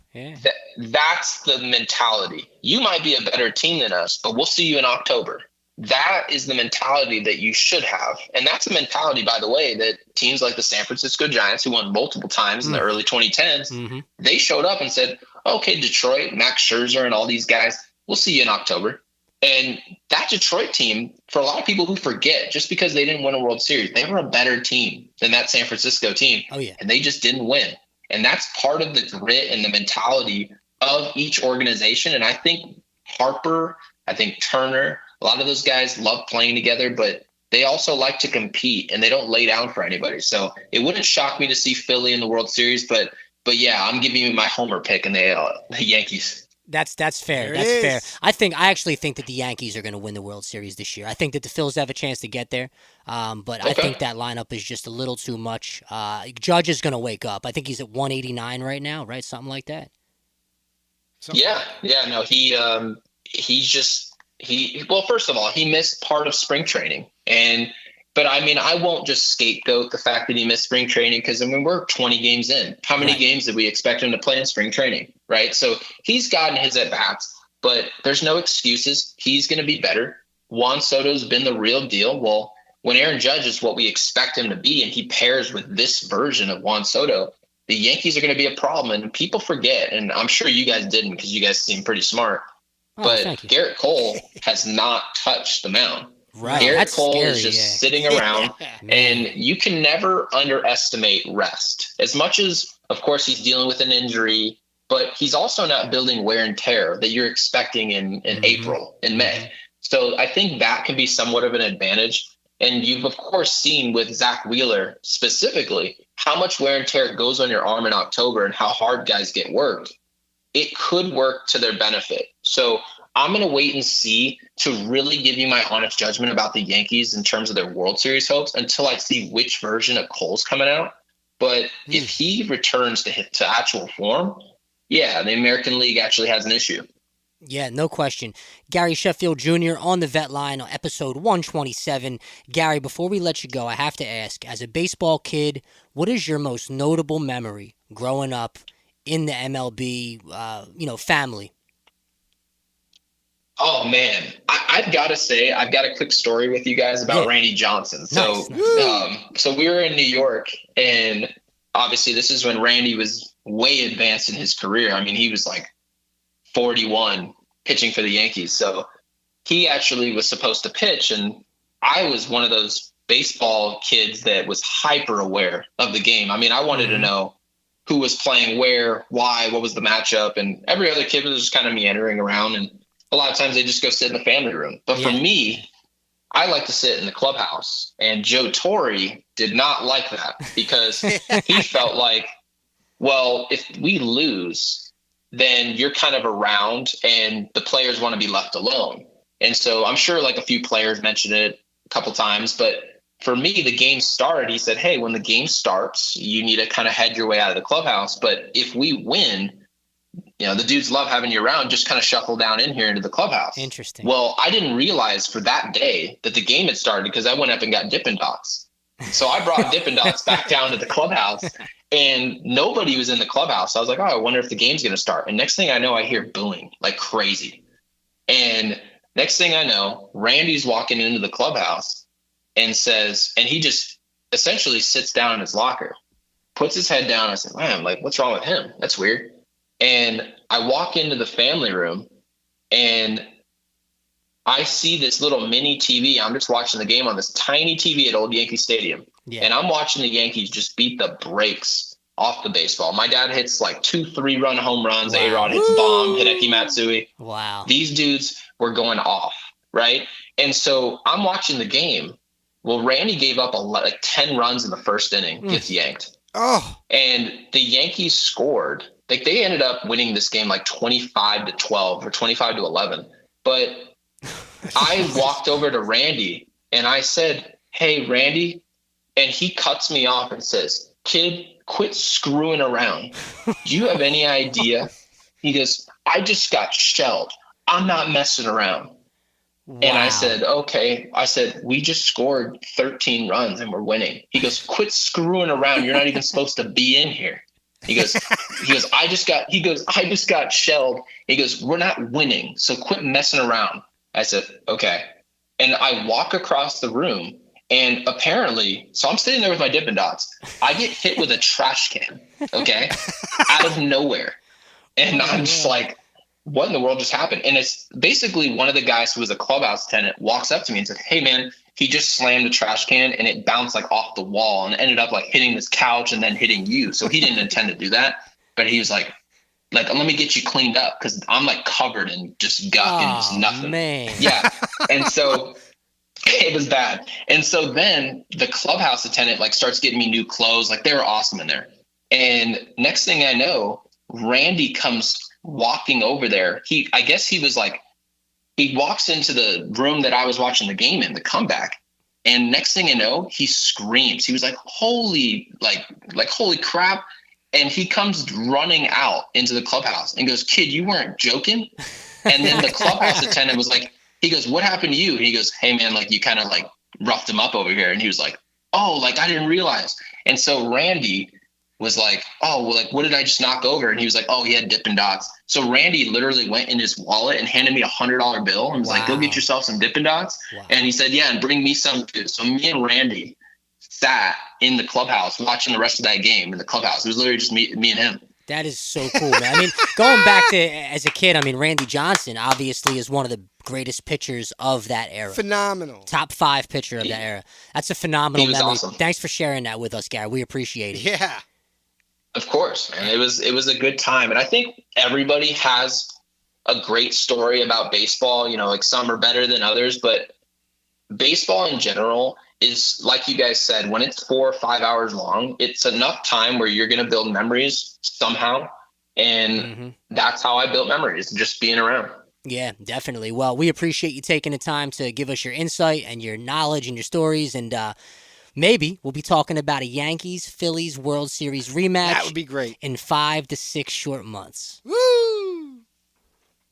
That's the mentality. You might be a better team than us, but we'll see you in October. That is the mentality that you should have. And that's a mentality, by the way, that teams like the San Francisco Giants, who won multiple times in the early 2010s, they showed up and said, okay, Detroit, Max Scherzer and all these guys, we'll see you in October. And that Detroit team, for a lot of people who forget, just because they didn't win a World Series, they were a better team than that San Francisco team. Oh, yeah. And they just didn't win. And that's part of the grit and the mentality of each organization. And I think Harper, I think Turner, a lot of those guys love playing together, but they also like to compete and they don't lay down for anybody. So it wouldn't shock me to see Philly in the World Series, but yeah, I'm giving you my homer pick in the Yankees. That's fair. That's fair. I actually think that the Yankees are going to win the World Series this year. I think that the Phils have a chance to get there, but I think that lineup is just a little too much. Judge is going to wake up. I think he's at 189 right now, right? Something like that. No, well, first of all, he missed part of spring training, but I mean, I won't just scapegoat the fact that he missed spring training, because I mean, we're 20 games in. How many games did we expect him to play in spring training, right? So he's gotten his at-bats, but there's no excuses. He's going to be better. Juan Soto's been the real deal. Well, when Aaron Judge is what we expect him to be, and he pairs with this version of Juan Soto, the Yankees are going to be a problem. And people forget, and I'm sure you guys didn't because you guys seem pretty smart, but Garrett Cole has not touched the mound. Right. Garrett Cole is just sitting around, and you can never underestimate rest. As much as, of course, he's dealing with an injury, but he's also not building wear and tear that you're expecting in April, in May. So I think that can be somewhat of an advantage. And you've, of course, seen with Zach Wheeler specifically how much wear and tear goes on your arm in October and how hard guys get worked. It could work to their benefit. So I'm going to wait and see to really give you my honest judgment about the Yankees in terms of their World Series hopes until I see which version of Cole's coming out. But if he returns to actual form, yeah, the American League actually has an issue. Yeah, no question. Gary Sheffield Jr. on the Vet Line on episode 127. Gary, before we let you go, I have to ask, as a baseball kid, what is your most notable memory growing up in the MLB, family? Oh, man. I've got to say, I've got a quick story with you guys about Randy Johnson. So, so we were in New York, and obviously this is when Randy was way advanced in his career. I mean, he was like 41 pitching for the Yankees. So he actually was supposed to pitch, and I was one of those baseball kids that was hyper aware of the game. I mean, I wanted to know who was playing where, why, what was the matchup, and every other kid was just kind of meandering around, and a lot of times they just go sit in the family room. But for me, I like to sit in the clubhouse. And Joe Torre did not like that because he felt like, well, if we lose, then you're kind of around and the players want to be left alone. And so I'm sure like a few players mentioned it a couple times, but for me, the game started. He said, hey, when the game starts, you need to kind of head your way out of the clubhouse. But if we win, the dudes love having you around, just kind of shuffle down in here into the clubhouse. Interesting. Well, I didn't realize for that day that the game had started because I went up and got Dippin' Dots. So I brought Dippin' Dots back down to the clubhouse, and nobody was in the clubhouse. I was like, oh, I wonder if the game's going to start. And next thing I know, I hear booing like crazy. And next thing I know, Randy's walking into the clubhouse and says, and he just essentially sits down in his locker, puts his head down. I said, man, like, what's wrong with him? That's weird. And I walk into the family room, And I see this little mini TV. I'm just watching the game on this tiny TV at Old Yankee Stadium. Yeah. And I'm watching the Yankees just beat the brakes off the baseball. My dad hits like 2 3-run home runs. Wow. A-Rod hits bomb, Hideki Matsui. Wow. These dudes were going off, right? And so I'm watching the game. Well, Randy gave up like 10 runs in the first inning, gets yanked. Oh. And the Yankees scored. Like they ended up winning this game like 25-12 or 25-11. But I walked over to Randy and I said, "Hey, Randy," and he cuts me off and says, "Kid, quit screwing around. Do you have any idea?" He goes, "I just got shelled. I'm not messing around." Wow. And I said, "Okay." I said, "We just scored 13 runs and we're winning." He goes, "Quit screwing around. You're not even supposed to be in here." He goes, I just got shelled. He goes, "We're not winning. So quit messing around." I said, "Okay." And I walk across the room, and apparently, so I'm sitting there with my Dippin' Dots. I get hit with a trash can, okay, out of nowhere. And I'm just like, what in the world just happened? And it's basically one of the guys who was a clubhouse attendant walks up to me and said, "Hey, man, he just slammed a trash can and it bounced like off the wall and ended up like hitting this couch and then hitting you." So he didn't intend to do that. But he was like, let me get you cleaned up because I'm like covered in just guck and just nothing. Man. Yeah. And so it was bad. And so then the clubhouse attendant like starts getting me new clothes. Like they were awesome in there. And next thing I know, Randy comes walking over there. I guess he was like, he walks into the room that I was watching the game in, the comeback. And next thing you know, he screams. He was like, holy crap. And he comes running out into the clubhouse and goes, "Kid, you weren't joking?" And then the clubhouse attendant was like, he goes, "What happened to you?" And he goes, "Hey man, like you kind of like roughed him up over here." And he was like, "Oh, like I didn't realize." And so Randy was like, "Oh, well, like what did I just knock over?" And he was like, "Oh, he had Dippin' Dots." So Randy literally went in his wallet and handed me $100 bill and was like, "Go get yourself some Dippin' Dots." Wow. And he said, "Yeah, and bring me some too." So me and Randy sat in the clubhouse watching the rest of that game in the clubhouse. It was literally just me and him. That is so cool, man. I mean, going back to as a kid, I mean, Randy Johnson obviously is one of the greatest pitchers of that era. Phenomenal. Top 5 pitcher of that era. That's a phenomenal memory. Awesome. Thanks for sharing that with us, Gary. We appreciate it. Yeah. Of course, man. It was a good time. And I think everybody has a great story about baseball. You know, like some are better than others, but baseball in general is, like you guys said, when it's 4 or 5 hours long, it's enough time where you're going to build memories somehow. And that's how I built memories, just being around. Yeah, definitely. Well, we appreciate you taking the time to give us your insight and your knowledge and your stories. And maybe we'll be talking about a Yankees-Phillies World Series rematch. That would be great. In 5 to 6 short months. Woo!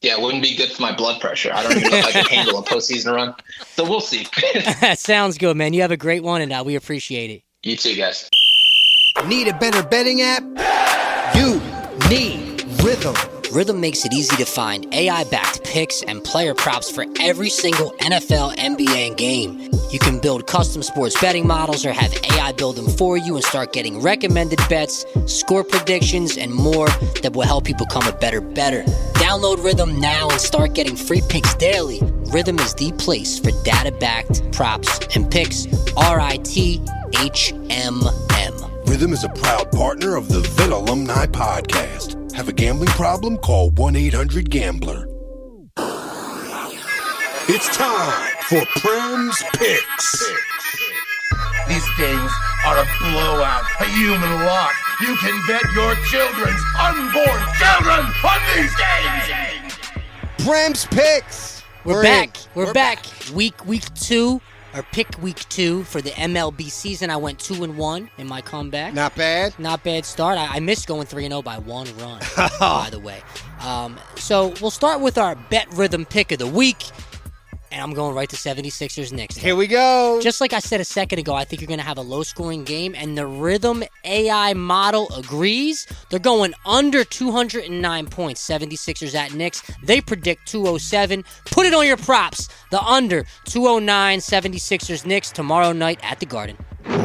Yeah, it wouldn't be good for my blood pressure. I don't even know if I can handle a postseason run. So we'll see. Sounds good, man. You have a great one, and we appreciate it. You too, guys. Need a better betting app? You need Rhythm. Rhythm makes it easy to find AI-backed picks and player props for every single NFL, NBA, and game. You can build custom sports betting models or have AI build them for you and start getting recommended bets, score predictions, and more that will help you become a better. Download Rhythm now and start getting free picks daily. Rhythm is the place for data-backed props and picks. RITHMM. Rhythm is a proud partner of the Vet Alumni Podcast. Have a gambling problem? Call 1-800-GAMBLER. It's time for Prem's Picks. These games are a blowout, a human lock. You can bet your children's unborn children on these games. Prem's Picks. We're back. We're back. Week 2. Or pick week 2 for the MLB season. I went 2-1 in my comeback. Not bad. Not bad start. I missed going 3-0 by 1 run, by the way. So we'll start with our Bet Rhythm pick of the week. And I'm going right to 76ers Knicks. Here we go. Just like I said a second ago, I think you're going to have a low-scoring game. And the Rhythm AI model agrees. They're going under 209 points, 76ers at Knicks. They predict 207. Put it on your props. The under 209 76ers Knicks tomorrow night at the Garden.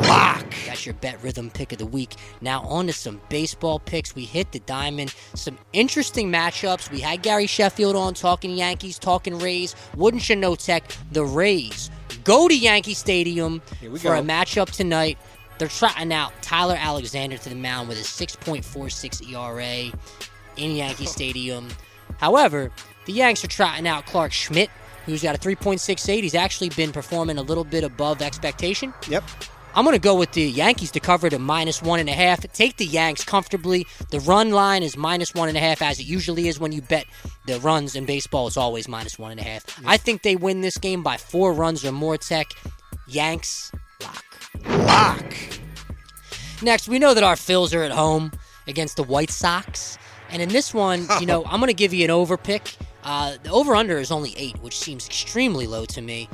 Lock. That's your bet rhythm pick of the week. Now on to some baseball picks. We hit the diamond. Some interesting matchups. We had Gary Sheffield on talking Yankees, talking Rays. Wouldn't you know, Tek, the Rays go to Yankee Stadium for a matchup tonight. They're trotting out Tyler Alexander to the mound with a 6.46 ERA in Yankee Stadium. However, the Yanks are trotting out Clark Schmidt, who's got a 3.68. He's actually been performing a little bit above expectation. Yep. I'm going to go with the Yankees to cover to -1.5. Take the Yanks comfortably. The run line is -1.5, as it usually is when you bet the runs in baseball. It's always -1.5. Yep. I think they win this game by 4 runs or more, Tek. Yanks, lock. Lock. Next, we know that our Phils are at home against the White Sox. And in this one, I'm going to give you an over pick. The over-under is only 8, which seems extremely low to me.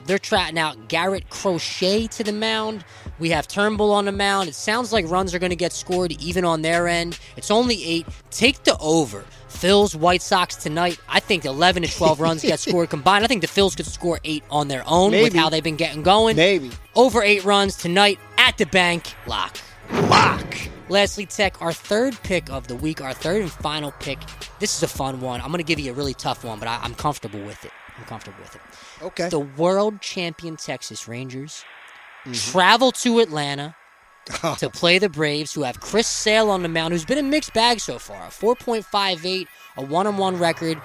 They're trotting out Garrett Crochet to the mound. We have Turnbull on the mound. It sounds like runs are going to get scored even on their end. It's only 8. Take the over. Phils, White Sox tonight. I think 11 to 12 runs get scored combined. I think the Phils could score 8 on their own with how they've been getting going. Maybe. Over 8 runs tonight at the bank. Lock. Lock. Lastly, Tek, our third pick of the week, our third and final pick. This is a fun one. I'm going to give you a really tough one, but I'm comfortable with it. Okay. The world champion Texas Rangers travel to Atlanta to play the Braves, who have Chris Sale on the mound, who's been a mixed bag so far. A 4.58, a 1-on-1 record.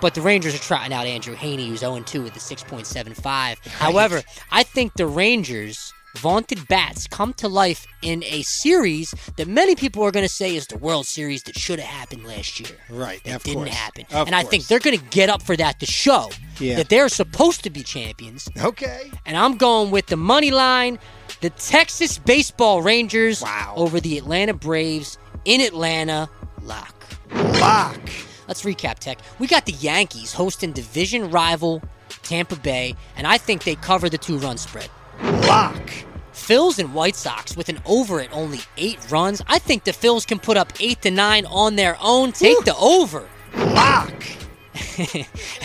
But the Rangers are trotting out Andrew Haney, who's 0-2 with a 6.75. Right. However, I think the Rangers' vaunted bats come to life in a series that many people are going to say is the World Series that should have happened last year. Right, That of didn't course. happen. Of and I course. think they're going to get up for that to show that they're supposed to be champions. Okay. And I'm going with the money line, the Texas Baseball Rangers over the Atlanta Braves in Atlanta. Lock. Lock. Let's recap, Tek. We got the Yankees hosting division rival Tampa Bay, and I think they cover the 2-run spread. Lock. Phils and White Sox with an over at only 8 runs. I think the Phils can put up 8 to 9 on their own. Take the over. Lock.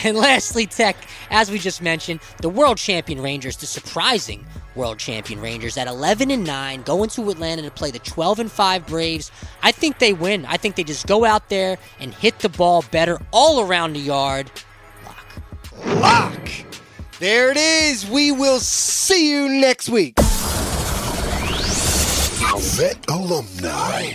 And lastly, Tek, as we just mentioned, the world champion Rangers, the surprising world champion Rangers at 11-9, going to Atlanta to play the 12-5 Braves. I think they win. I think they just go out there and hit the ball better all around the yard. Lock. Lock. There it is. We will see you next week. Vet Alumni.